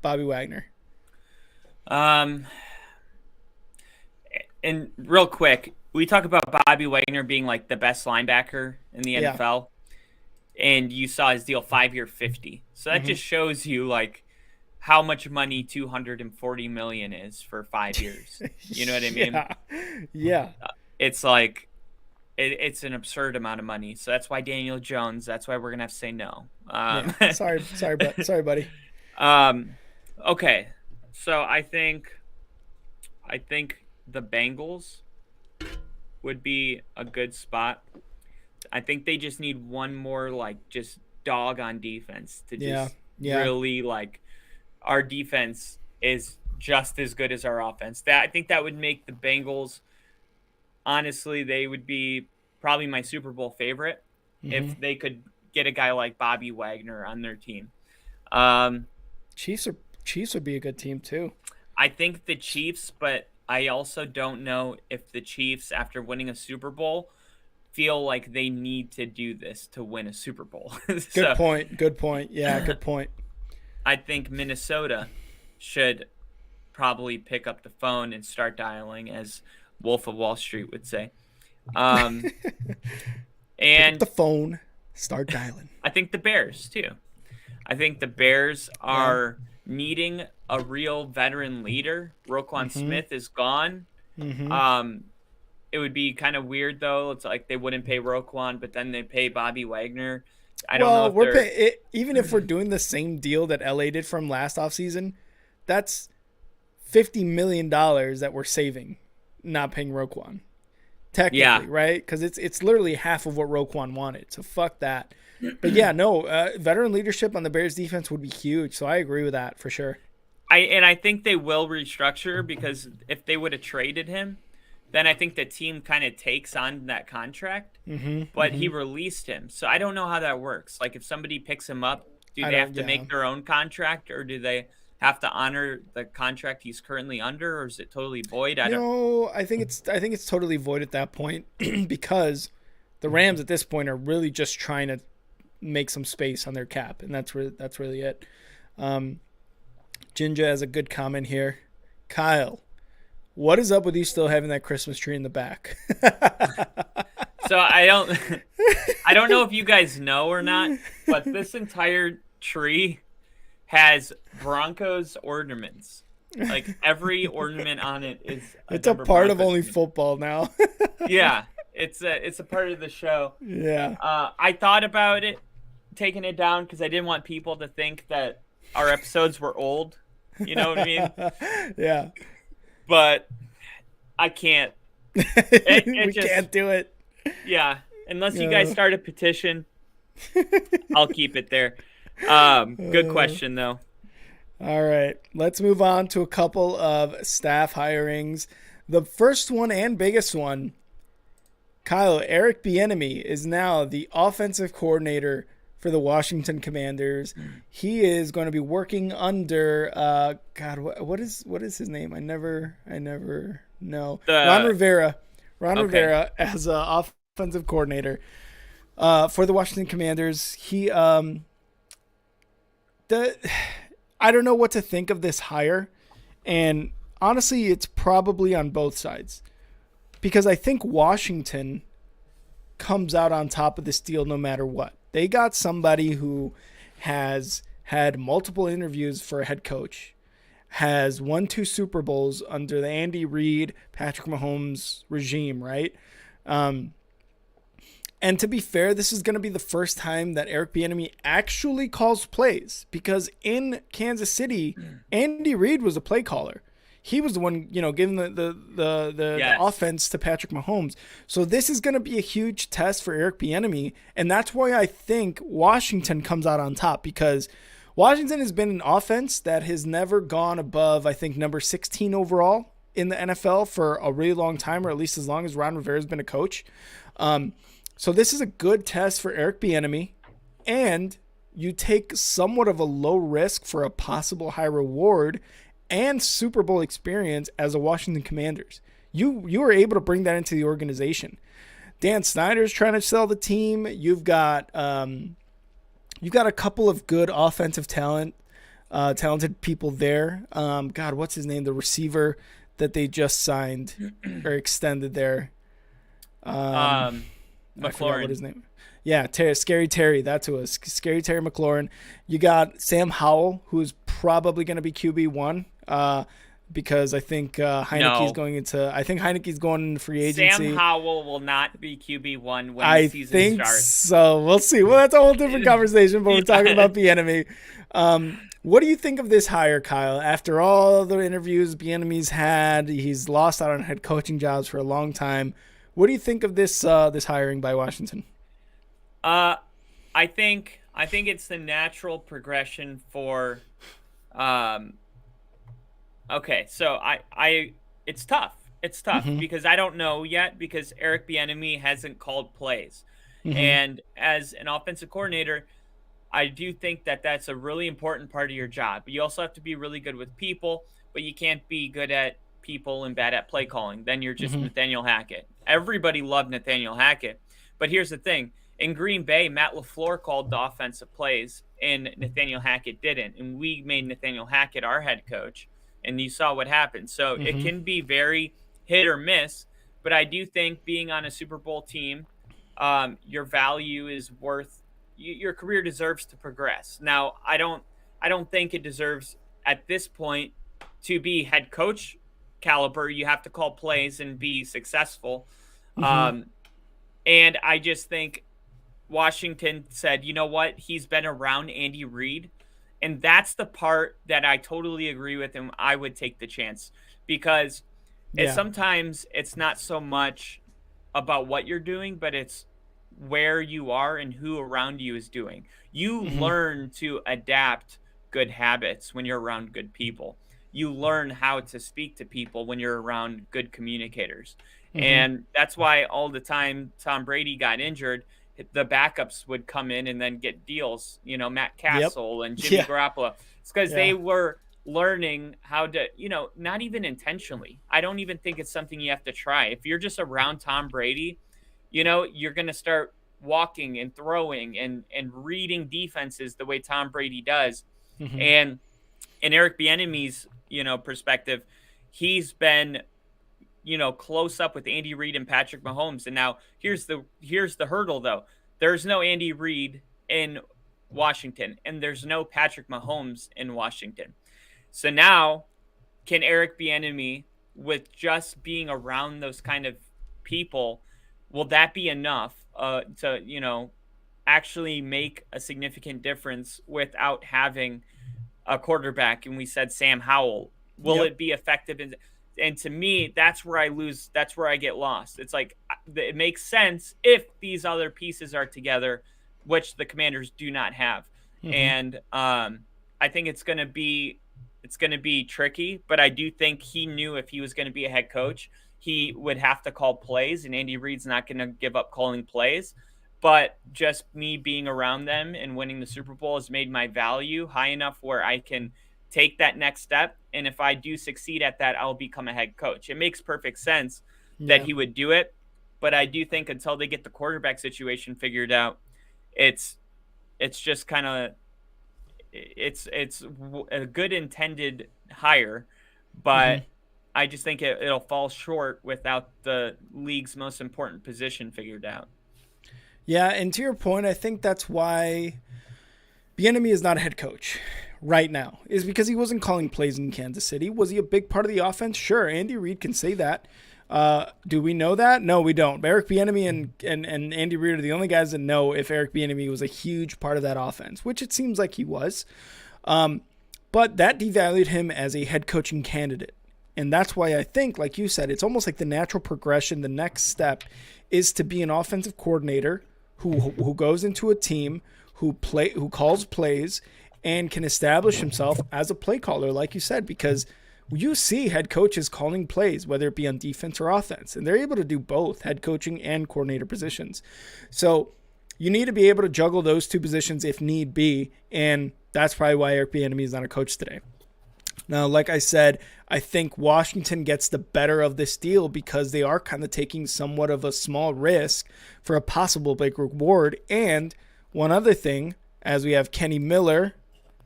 Bobby Wagner?
Um, and real quick, we talk about Bobby Wagner being like the best linebacker in the
Yeah.
NFL, and you saw his deal 5-year 50. So that
Mm-hmm.
just shows you like how much money 240 million is for 5 years. You know what I mean?
Yeah. Yeah.
It's like it's an absurd amount of money. So that's why Daniel Jones. That's why we're gonna have to say no.
Yeah. Sorry, buddy.
um, okay. So I think the Bengals would be a good spot. I think they just need one more like just dog on defense to
Yeah.
just
Yeah.
really like our defense is just as good as our offense. That I think that would make the Bengals honestly they would be probably my Super Bowl favorite
Mm-hmm.
if they could get a guy like Bobby Wagner on their team. Um,
Chiefs are Chiefs would be a good team too.
I think the Chiefs, but I also don't know if the Chiefs, after winning a Super Bowl, feel like they need to do this to win a Super Bowl.
Good
So
point. Good point. Yeah. Good point.
I think Minnesota should probably pick up the phone and start dialing, as Wolf of Wall Street would say. Um,
Pick up the
and
phone. Start dialing.
I think the Bears, too. I think the Bears
Yeah.
are needing a real veteran leader. Roquan
Mm-hmm.
Smith is gone.
Mm-hmm.
Um, it would be kind of weird though. It's like they wouldn't pay Roquan, but then they pay Bobby Wagner. I don't know
Well,
if they're
even if we're doing the same deal that LA did from last offseason, that's $50 million that we're saving, not paying Roquan. Technically,
yeah.
right? Because it's literally half of what Roquan wanted. So fuck that. But yeah, no, veteran leadership on the Bears defense would be huge. So I agree with that for sure.
I think they will restructure because if they would have traded him, then I think the team kind of takes on that contract.
Mm-hmm.
But
Mm-hmm.
he released him, so I don't know how that works. Like if somebody picks him up, do
I
they
don't.
have to
Yeah.
make their own contract, or do they have to honor the contract he's currently under, or is it totally void? I don't.
No, I think it's totally void at that point because the Rams at this point are really just trying to make some space on their cap, and that's really it. Jinja has a good comment here. Kyle, what is up with you still having that Christmas tree in the back?
So I don't know if you guys know or not, but this entire tree has Broncos ornaments. Like every ornament on it is
It's a
Denver
part of
Broncos
only
team.
football now.
Yeah, it's a part of the show.
Yeah.
I thought about it, taking it down because I didn't want people to think that our episodes were old. You know what I mean?
Yeah.
But I can't.
We
just-
can't do it.
Yeah, unless you
Yeah.
guys start a petition, I'll keep it there. Good question though.
All right, let's move on to a couple of staff hirings. The first one and biggest one, Kyle, Eric Bieniemy is now the offensive coordinator for the Washington Commanders. He is going to be working under God, what is his name? I never know. Ron Rivera.
Okay.
Rivera as offensive coordinator for the Washington Commanders. I don't know what to think of this hire, and honestly, it's probably on both sides because I think Washington comes out on top of this deal no matter what. They got somebody who has had multiple interviews for a head coach, has won 2 Super Bowls under the Andy Reid, Patrick Mahomes regime, right? And to be fair, this is going to be the first time that Eric Bieniemy actually calls plays because in Kansas City, Andy Reid was a play caller. he was the one, giving the
Yes.
offense to Patrick Mahomes. So this is going to be a huge test for Eric Bieniemy, and that's why I think Washington comes out on top, because Washington has been an offense that has never gone above, I think, number 16 overall in the NFL for a really long time, or at least as long as Ron Rivera has been a coach. So this is a good test for Eric Bieniemy, and you take somewhat of a low risk for a possible high reward and Super Bowl experience as a Washington Commanders. You were able to bring that into the organization. Dan Snyder's trying to sell the team. You've got a couple of good offensive talented people there. God, what's his name? The receiver that they just signed or extended there. I forgot what his name. Yeah, Scary Terry. That's who it was. Scary Terry McLaurin. You got Sam Howell, who's probably going to be QB1, because I think Heineke's going into. I think Heineke's going into free agency.
Sam Howell will not be QB1 when the season starts.
So we'll see. Well, that's a whole different conversation. But we're talking about Bieniemy. What do you think of this hire, Kyle? After all the interviews Bieniemy's had, he's lost out on head coaching jobs for a long time. What do you think of this hiring by Washington?
I think it's the natural progression for. Okay, so it's tough. It's tough because I don't know yet, because Eric Bieniemy hasn't called plays, and as an offensive coordinator, I do think that that's a really important part of your job. You also have to be really good with people, but you can't be good at people and bad at play calling. Then you're just Nathaniel Hackett. Everybody loved Nathaniel Hackett, but here's the thing. In Green Bay, Matt LaFleur called the offensive plays, and Nathaniel Hackett didn't. And we made Nathaniel Hackett our head coach, and you saw what happened. So it can be very hit or miss, but I do think being on a Super Bowl team, your value is worth – your career deserves to progress. Now, I don't think it deserves at this point to be head coach caliber. You have to call plays and be successful. And I just think – Washington said, you know what? He's been around Andy Reid. And that's the part that I totally agree with, and I would take the chance, because sometimes it's not so much about what you're doing, but it's where you are and who around you is doing. You learn to adapt good habits when you're around good people. You learn how to speak to people when you're around good communicators. And that's why all the time Tom Brady got injured, the backups would come in and then get deals, Matt Castle and Jimmy Garoppolo. It's because they were learning how to, not even intentionally. I don't even think it's something you have to try. If you're just around Tom Brady, you're going to start walking and throwing and reading defenses the way Tom Brady does. And in Eric Bieniemy's, perspective, he's been close up with Andy Reid and Patrick Mahomes. And now here's the hurdle, though. There's no Andy Reid in Washington, and there's no Patrick Mahomes in Washington. So now, can Eric Bieniemy, with just being around those kind of people, will that be enough to actually make a significant difference without having a quarterback? And we said Sam Howell. Will it be effective? And to me, that's where I lose. That's where I get lost. It's like it makes sense if these other pieces are together, which the Commanders do not have. And I think it's going to be tricky. But I do think he knew if he was going to be a head coach, he would have to call plays, and Andy Reid's not going to give up calling plays. But just me being around them and winning the Super Bowl has made my value high enough where I can take that next step. And if I do succeed at that, I'll become a head coach. It makes perfect sense that he would do it. But I do think until they get the quarterback situation figured out, it's just kind of, it's a good intended hire, but I just think it'll fall short without the league's most important position figured out.
Yeah, and to your point, I think that's why Bieniemy is not a head coach right now, is because he wasn't calling plays in Kansas City. Was he a big part of the offense? Sure, Andy Reid can say that. Do we know that? No, we don't. But Eric Bieniemy and Andy Reid are the only guys that know if Eric Bieniemy was a huge part of that offense, which it seems like he was. But that devalued him as a head coaching candidate. And that's why I think, like you said, it's almost like the natural progression. The next step is to be an offensive coordinator who goes into a team, who calls plays and can establish himself as a play caller, like you said, because you see head coaches calling plays, whether it be on defense or offense, and they're able to do both head coaching and coordinator positions. So you need to be able to juggle those two positions if need be, and that's probably why Eric Bieniemy is not a coach today. Now, like I said, I think Washington gets the better of this deal because they are kind of taking somewhat of a small risk for a possible big reward. And one other thing, as we have Kenny Miller,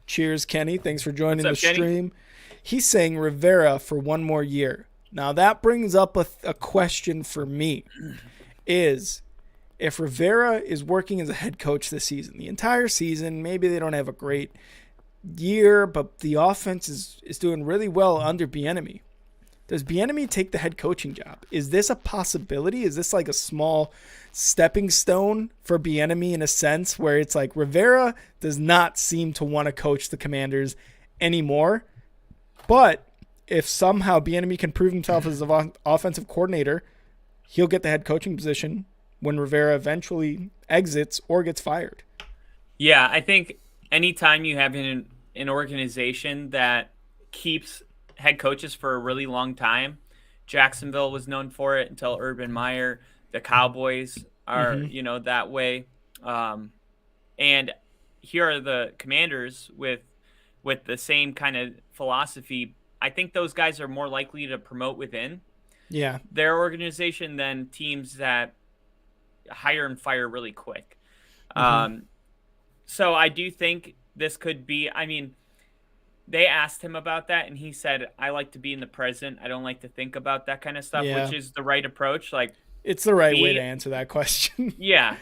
cheers, Kenny, thanks for joining
What's up,
the stream. He's saying Rivera for one more year. Now, that brings up a question for me, is if Rivera is working as a head coach this season, the entire season, maybe they don't have a great year, but the offense is doing really well under Bieniemy. Does Bieniemy take the head coaching job? Is this a possibility? Is this like a small stepping stone for Bieniemy in a sense where it's like Rivera does not seem to want to coach the Commanders anymore, but if somehow Bieniemy can prove himself as an offensive coordinator, he'll get the head coaching position when Rivera eventually exits or gets fired.
Yeah, I think anytime you have an organization that keeps head coaches for a really long time, Jacksonville was known for it until Urban Meyer. The Cowboys are, that way. And here are the Commanders with the same kind of philosophy. I think those guys are more likely to promote within their organization than teams that hire and fire really quick. So I do think this could be, they asked him about that, and he said, I like to be in the present. I don't like to think about that kind of stuff, which is the right approach. Like,
it's the right way to answer that question.
Yeah.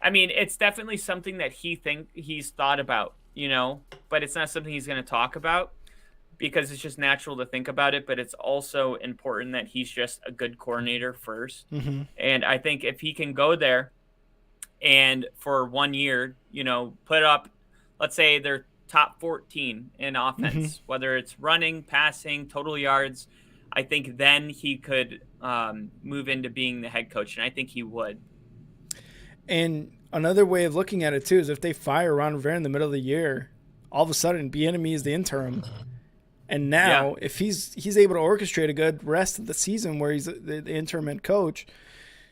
It's definitely something that he's thought about, but it's not something he's going to talk about because it's just natural to think about it. But it's also important that he's just a good coordinator first. And I think if he can go there and for 1 year, put up, let's say they're top 14 in offense, whether it's running, passing, total yards, I think then he could move into being the head coach, and I think he would.
And another way of looking at it, too, is if they fire Ron Rivera in the middle of the year, all of a sudden Bieniemy is the interim. And now if he's able to orchestrate a good rest of the season where he's the interim head coach,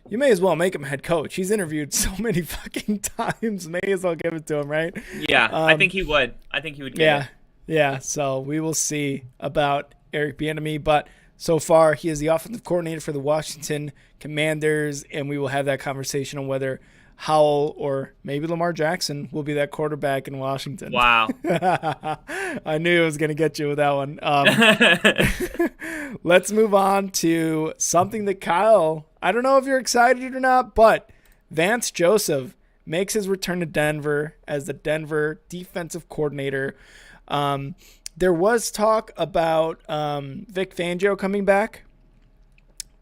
you may as well make him head coach. He's interviewed so many fucking times. May as well give it to him, right?
Yeah, I think he would. I think he would get it.
Yeah, so we will see about Eric Bieniemy. But so far, he is the offensive coordinator for the Washington Commanders, and we will have that conversation on whether Howell or maybe Lamar Jackson will be that quarterback in Washington.
Wow.
I knew I was going to get you with that one. Let's move on to something that Kyle, I don't know if you're excited or not, but Vance Joseph makes his return to Denver as the Denver defensive coordinator. There was talk about Vic Fangio coming back,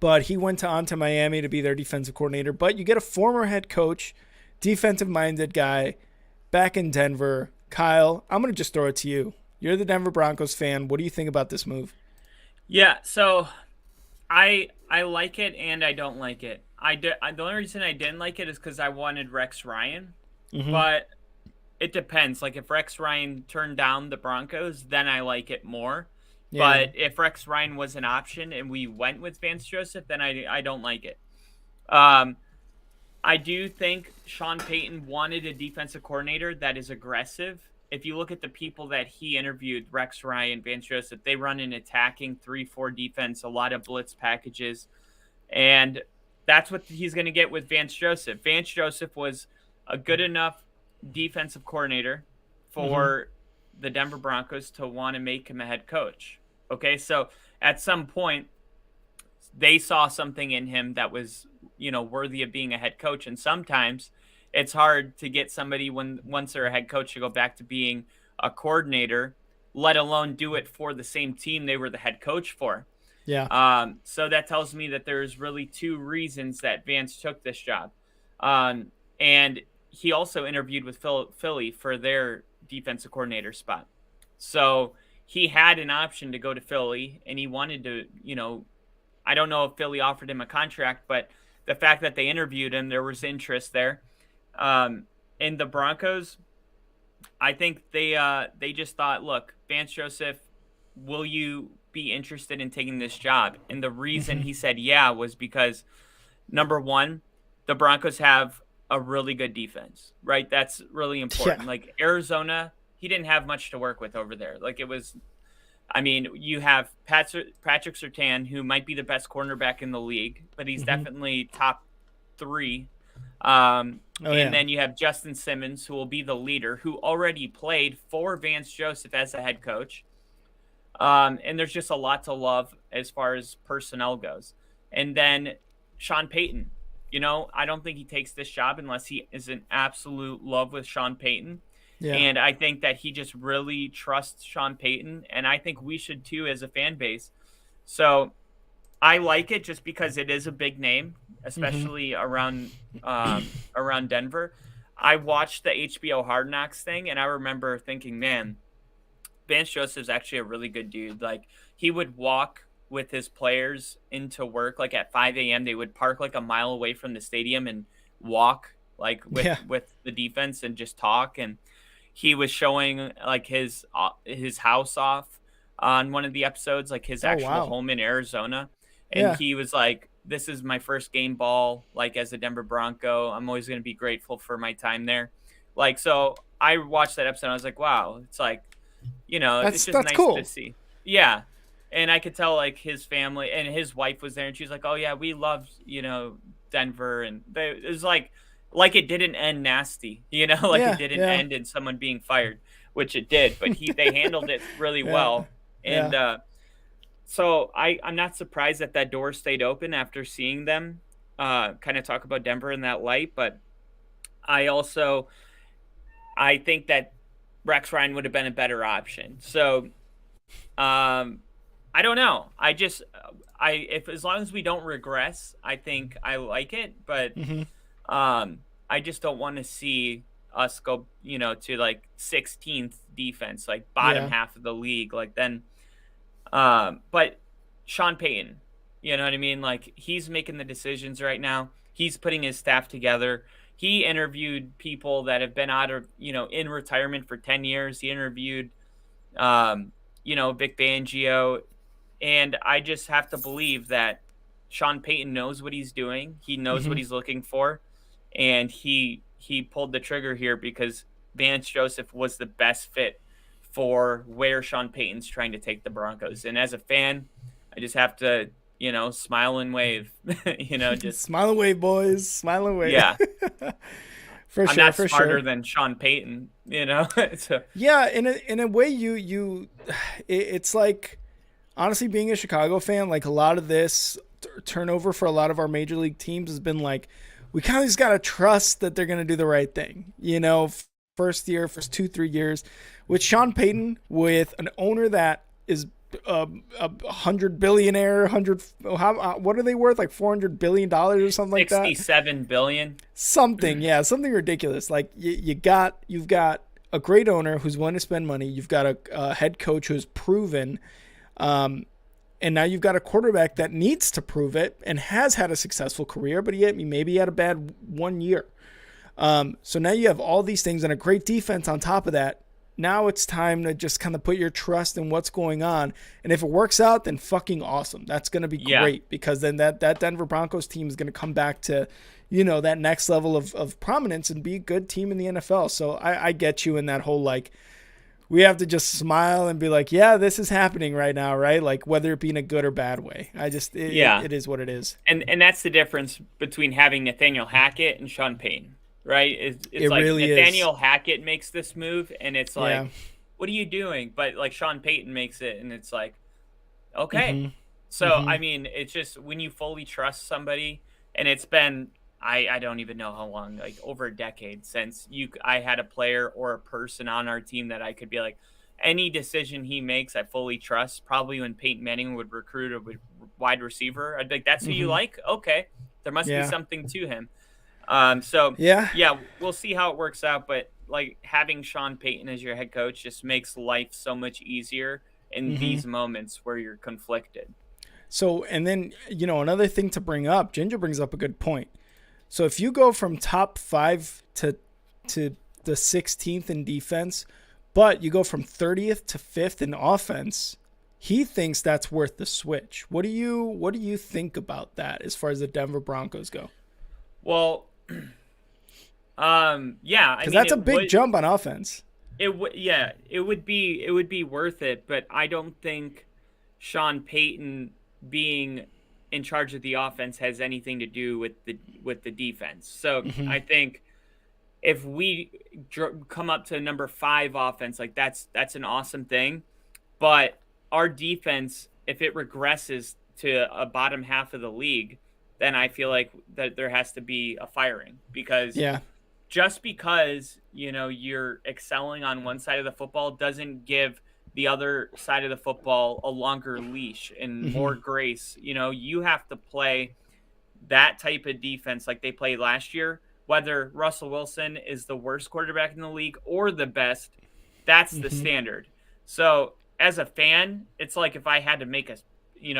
but he went on to Miami to be their defensive coordinator. But you get a former head coach, defensive-minded guy, back in Denver. Kyle, I'm going to just throw it to you. You're the Denver Broncos fan. What do you think about this move?
Yeah, so I like it and I don't like it. The only reason I didn't like it is because I wanted Rex Ryan. But it depends. Like, if Rex Ryan turned down the Broncos, then I like it more. Yeah. But if Rex Ryan was an option and we went with Vance Joseph, then I don't like it. I do think Sean Payton wanted a defensive coordinator that is aggressive. If you look at the people that he interviewed, Rex Ryan, Vance Joseph, they run an attacking 3-4 defense, a lot of blitz packages. And that's what he's going to get with Vance Joseph. Vance Joseph was a good enough defensive coordinator for the Denver Broncos to want to make him a head coach. Okay, so at some point, they saw something in him that was, worthy of being a head coach. And sometimes it's hard to get somebody once they're a head coach to go back to being a let alone do it for the same team they were the head coach for.
Yeah.
So that tells me that there's really two reasons that Vance took this job. And he also interviewed with Philly for their defensive coordinator spot. So he had an option to go to Philly, and he wanted to, I don't know if Philly offered him a contract, but the fact that they interviewed him, there was interest there. In the Broncos, I think they just thought, look, Vance Joseph, will you be interested in taking this job? And the reason he said yeah was because, number one, the Broncos have a really good defense, right? That's really important.
Yeah.
Like Arizona, he didn't have much to work with over there. Like it was, I mean, you have Patrick Surtain, who might be the best cornerback in the league, but he's definitely top three. And then you have Justin Simmons, who will be the leader, who already played for Vance Joseph as a head coach. And there's just a lot to love as far as personnel goes. And then Sean Payton, I don't think he takes this job unless he is in absolute love with Sean Payton.
Yeah.
And I think that he just really trusts Sean Payton. And I think we should too as a fan base. So I like it just because it is a big name, especially around Denver. I watched the HBO Hard Knocks thing, and I remember thinking, man, Vance Joseph's actually a really good dude. Like, he would walk with his players into work, like at 5 a.m. They would park like a mile away from the stadium and walk like with the defense and just talk. And he was showing like his house off on one of the episodes, like his actual home in Arizona. And he was like, this is my first game ball, like as a Denver Bronco. I'm always going to be grateful for my time there. Like, so I watched that episode. And I was like, wow, it's like, it's just nice
cool
to see. Yeah. And I could tell like his family and his wife was there, and she was like, oh yeah, we love, Denver. And it was like it didn't end nasty, it didn't end in someone being fired, which it did, but they handled it really well. And, so I'm not surprised that door stayed open after seeing them kind of talk about Denver in that light. But I think that Rex Ryan would have been a better option. So I don't know. If as long as we don't regress, I think I like it. But I just don't want to see us go, to like 16th defense, like bottom half of the league. Like then. But Sean Payton, you know what I mean? Like, he's making the decisions right now. He's putting his staff together. He interviewed people that have been out of, in retirement for 10 years. He interviewed, Vic Fangio. And I just have to believe that Sean Payton knows what he's doing. He knows what he's looking for. And he pulled the trigger here because Vance Joseph was the best fit for where Sean Payton's trying to take the Broncos. And as a fan, I just have to, smile and wave, just
smile and wave, boys. Smile and wave.
Yeah.
I'm
not smarter than Sean Payton, so.
Yeah. In a way it's like, honestly, being a Chicago fan, like a lot of this turnover for a lot of our major league teams has been like, we kind of just got to trust that they're going to do the right thing. First 2-3 years with Sean Payton, with an owner that is a 100 billionaire, what are they worth? Like $400 billion or something like that?
67 billion.
Something. Yeah. Something ridiculous. Like you've got a great owner who's willing to spend money. You've got a head coach who's proven, and now you've got a quarterback that needs to prove it and has had a successful career, but maybe he had a bad 1 year. So now you have all these things and a great defense on top of that. Now it's time to just kind of put your trust in what's going on. And if it works out, then fucking awesome. That's going to be great, because then that Denver Broncos team is going to come back to, that next level of prominence and be a good team in the NFL. So I get you in that whole, like, we have to just smile and be like, yeah, this is happening right now, right? Like, whether it be in a good or bad way. It is what it is.
And that's the difference between having Nathaniel Hackett and Sean Payton. Right? It's like
really
Nathaniel Hackett makes this move, and it's like, what are you doing? But like Sean Payton makes it, and it's like, okay. So, I mean, it's just when you fully trust somebody, and it's been, I don't even know how long, like over a decade since I had a player or a person on our team that I could be like, any decision he makes, I fully trust. Probably when Peyton Manning would recruit a wide receiver, I'd be like, that's who you like? Okay. There must be something to him. So we'll see how it works out. But like having Sean Payton as your head coach just makes life so much easier in these moments where you're conflicted.
So, and then, another thing to bring up, Ginger brings up a good point. So if you go from top 5 to the 16th in defense, but you go from 30th to 5th in offense, he thinks that's worth the switch. What do you think about that as far as the Denver Broncos go?
Well, yeah,
because that's a big jump on offense.
It would be worth it, but I don't think Sean Payton being in charge of the offense has anything to do with the defense. So I think if we come up to number 5 offense, like that's an awesome thing, but our defense, if it regresses to a bottom half of the league, then I feel like that there has to be a firing, because just because, you're excelling on one side of the football doesn't give the other side of the football a longer leash and more grace. You have to play that type of defense like they played last year, whether Russell Wilson is the worst quarterback in the league or the best. That's the standard. So as a fan, it's like if I had to make a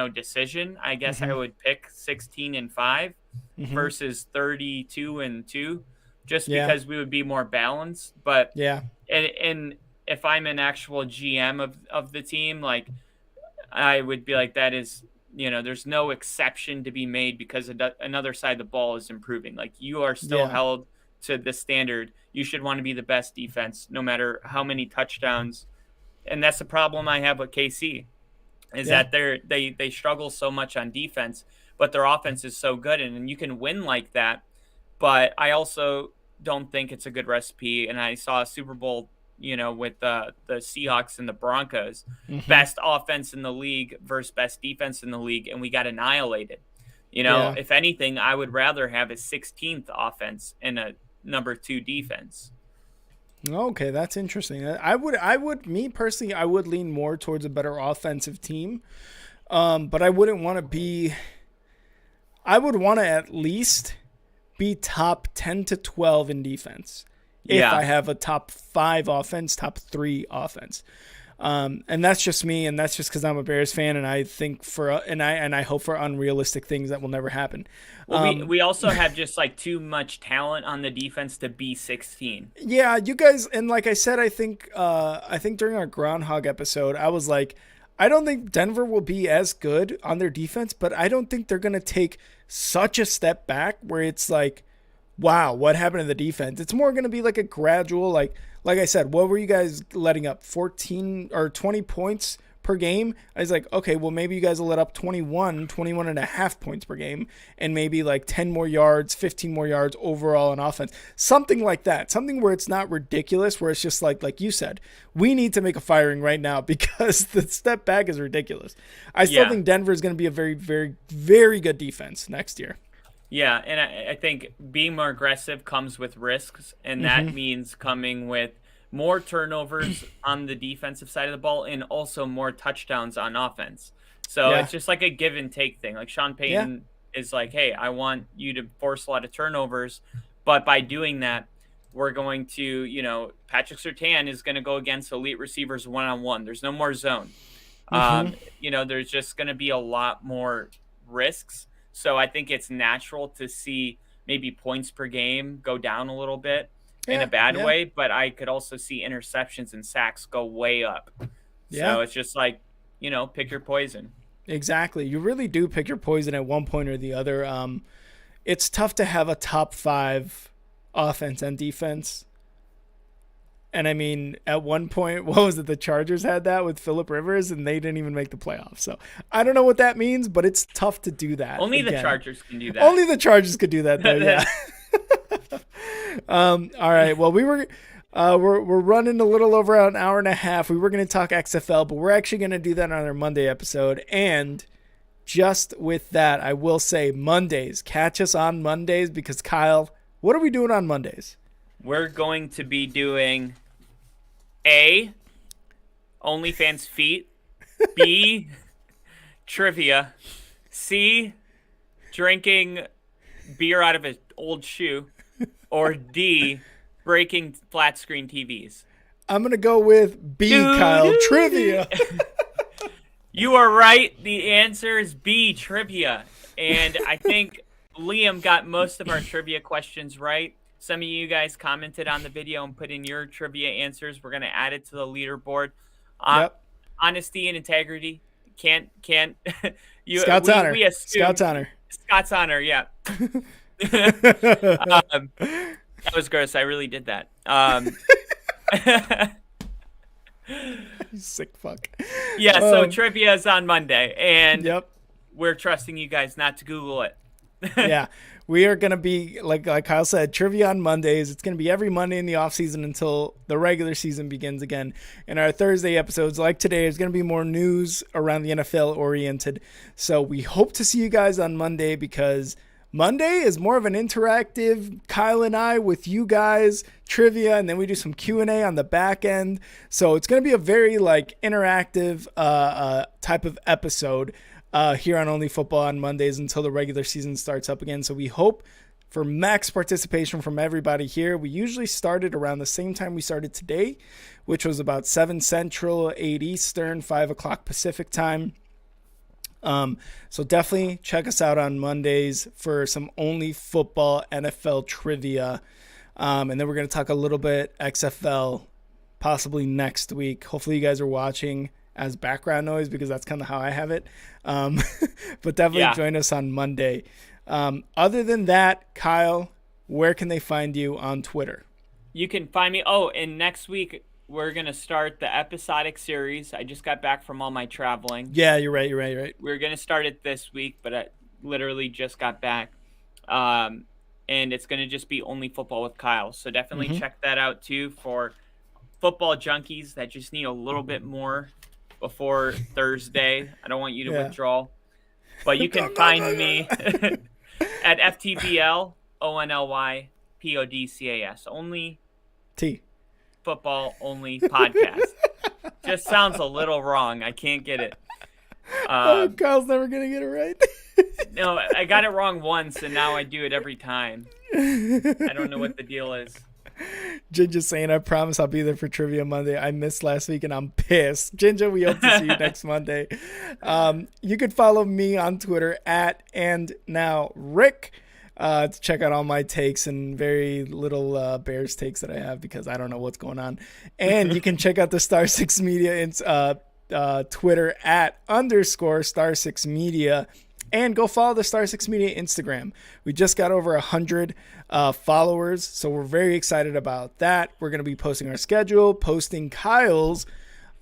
decision, I guess I would pick 16-5 versus 32-2, just because we would be more balanced. But and if I'm an actual GM of the team, like, I would be like, that is, there's no exception to be made because another side of the ball is improving. Like, you are still held to the standard. You should want to be the best defense, no matter how many touchdowns. And that's the problem I have with KC. Is that they struggle so much on defense, but their offense is so good, and you can win like that. But I also don't think it's a good recipe. And I saw a Super Bowl, with the Seahawks and the Broncos, best offense in the league versus best defense in the league, and we got annihilated. If anything, I would rather have a 16th offense and a number 2 defense.
Okay, that's interesting. Me personally, I would lean more towards a better offensive team. But I wouldn't want to be, I would want to at least be top 10 to 12 in defense. If I have a top 5 offense, top 3 offense. And that's just me, and that's just because I'm a Bears fan, and I think and I hope for unrealistic things that will never happen.
Well, we also have just like too much talent on the defense to be 16.
Yeah, you guys, and like I said, I think during our Groundhog episode, I was like, I don't think Denver will be as good on their defense, but I don't think they're gonna take such a step back where it's like, wow, what happened to the defense? It's more gonna be like a gradual, like I said, what were you guys letting up? 14 or 20 points per game? I was like, okay, well, maybe you guys will let up 21 and a half points per game, and maybe like 10 more yards, 15 more yards overall on offense. Something like that. Something where it's not ridiculous, where it's just like you said, we need to make a firing right now because the step back is ridiculous. I still think Denver is going to be a very, very, very good defense next year.
Yeah, and I think being more aggressive comes with risks, and that means coming with more turnovers on the defensive side of the ball and also more touchdowns on offense. So it's just like a give and take thing. Like, Sean Payton is like, hey, I want you to force a lot of turnovers, but by doing that, we're going to, Patrick Surtain is going to go against elite receivers one-on-one. There's no more zone. There's just going to be a lot more risks. So I think it's natural to see maybe points per game go down a little bit in a bad way, but I could also see interceptions and sacks go way up. So it's just like, pick your poison.
Exactly. You really do pick your poison at one point or the other. It's tough to have a top 5 offense and defense. And I mean, at one point, what was it? The Chargers had that with Phillip Rivers, and they didn't even make the playoffs. So I don't know what that means, but it's tough to do that.
Only the Chargers can do that.
Only the Chargers could do that, though. Yeah. All right. Well, we're running a little over an hour and a half. We were going to talk XFL, but we're actually going to do that on our Monday episode. And just with that, I will say Mondays. Catch us on Mondays because, Kyle, what are we doing on Mondays?
We're going to be doing A, OnlyFans feet, B, trivia, C, drinking beer out of an old shoe, or D, breaking flat screen TVs.
I'm going to go with B, Kyle, trivia.
You are right. The answer is B, trivia. And I think Liam got most of our trivia questions right. Some of you guys commented on the video and put in your trivia answers. We're going to add it to the leaderboard. Uh,
Yep.
Honesty and integrity. Can't
Scout's honor.
we assume
Scout's honor.
Scott's honor, yeah. That was gross. I really did that.
You sick fuck.
Yeah, so trivia is on Monday, and
Yep.
we're trusting you guys not to Google it.
Yeah. We are going to be, like Kyle said, trivia on Mondays. It's going to be every Monday in the off season until the regular season begins again. And our Thursday episodes, like today, is going to be more news around the NFL oriented. So we hope to see you guys on Monday, because Monday is more of an interactive Kyle and I with you guys trivia, and then we do some Q&A on the back end. So it's going to be a very interactive type of episode here on Only Football on Mondays until the regular season starts up again. So we hope for max participation from everybody here. We usually started around the same time we started today, which was about 7 Central, 8 Eastern, 5 o'clock Pacific time. So definitely check us out on Mondays for some Only Football NFL trivia. And then we're going to talk a little bit XFL possibly next week. Hopefully you guys are watching as background noise, because that's kind of how I have it. But definitely join us on Monday. Other than that, Kyle, where can they find you on Twitter?
You can find me. Oh, and next week we're going to start the episodic series. I just got back from all my traveling.
Yeah, you're right.
We're going to start it this week, but I literally just got back. And it's going to just be Only Football with Kyle. So definitely check that out too for football junkies that just need a little bit more before Thursday. I don't want you to withdraw. But you can find me at FTBL ONLY PODCAS. Only
T.
Football Only Podcast. Just sounds a little wrong. I can't get it.
Kyle's never going to get it right.
No, I got it wrong once, and now I do it every time. I don't know what the deal is.
Ginger saying, I promise I'll be there for Trivia Monday. I missed last week and I'm pissed. Ginger, we hope to see you next Monday. You could follow me on Twitter at @AndNowRick to check out all my takes and very little Bears takes that I have, because I don't know what's going on. And you can check out the Star 6 Media Twitter at _Star 6 Media. And go follow the Star 6 Media Instagram. We just got over 100 followers, so we're very excited about that. We're going to be posting our schedule, posting Kyle's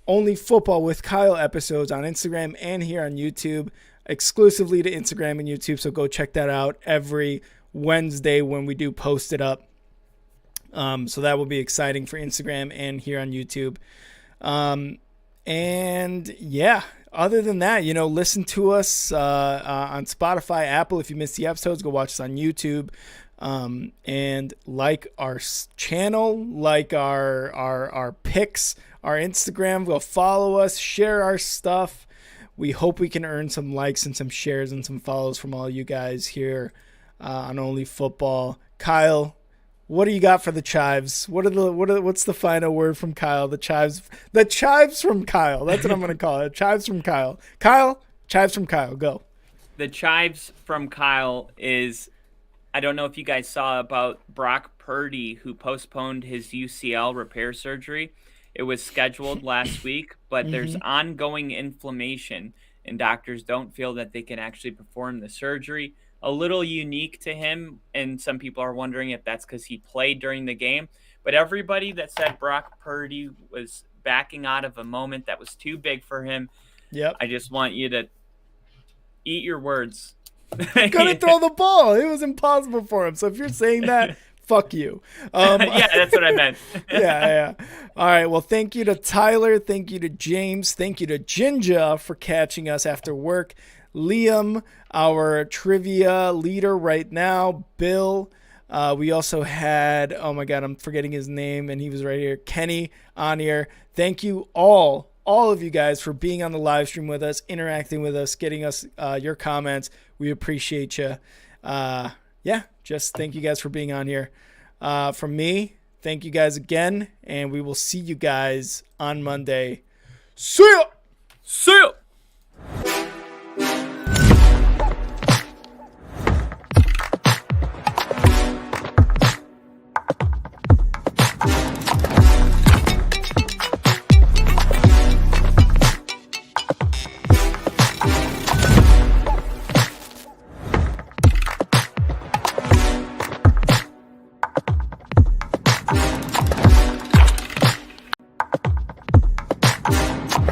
Only Football with Kyle episodes on Instagram and here on YouTube, exclusively to Instagram and YouTube, so go check that out every Wednesday when we do post it up. So that will be exciting for Instagram and here on YouTube. And yeah, other than that, listen to us on Spotify, Apple. If you missed the episodes, go watch us on YouTube. And like our channel, like our pics, our Instagram. Go follow us, share our stuff. We hope we can earn some likes and some shares and some follows from all you guys here on Only Football. Kyle, what do you got for the chives? What's the final word from Kyle? The chives from Kyle. That's what I'm going to call it. Chives from Kyle. Kyle, chives from Kyle. Go.
The chives from Kyle is, I don't know if you guys saw about Brock Purdy, who postponed his UCL repair surgery. It was scheduled last week, but there's ongoing inflammation, and doctors don't feel that they can actually perform the surgery. A little unique to him, and some people are wondering if that's because he played during the game. But everybody that said Brock Purdy was backing out of a moment that was too big for him, I just want you to eat your words.
Couldn't throw the ball. It was impossible for him. So if you're saying that, fuck you.
Yeah, that's what I meant.
Yeah. All right. Well, thank you to Tyler. Thank you to James. Thank you to Ginger for catching us after work. Liam, our trivia leader right now. Bill. We also had, oh my God, I'm forgetting his name, and he was right here. Kenny on here. Thank you all of you guys for being on the live stream with us, interacting with us, getting us your comments. We appreciate you. Just thank you guys for being on here. From me, thank you guys again, and we will see you guys on Monday. See ya!
See ya!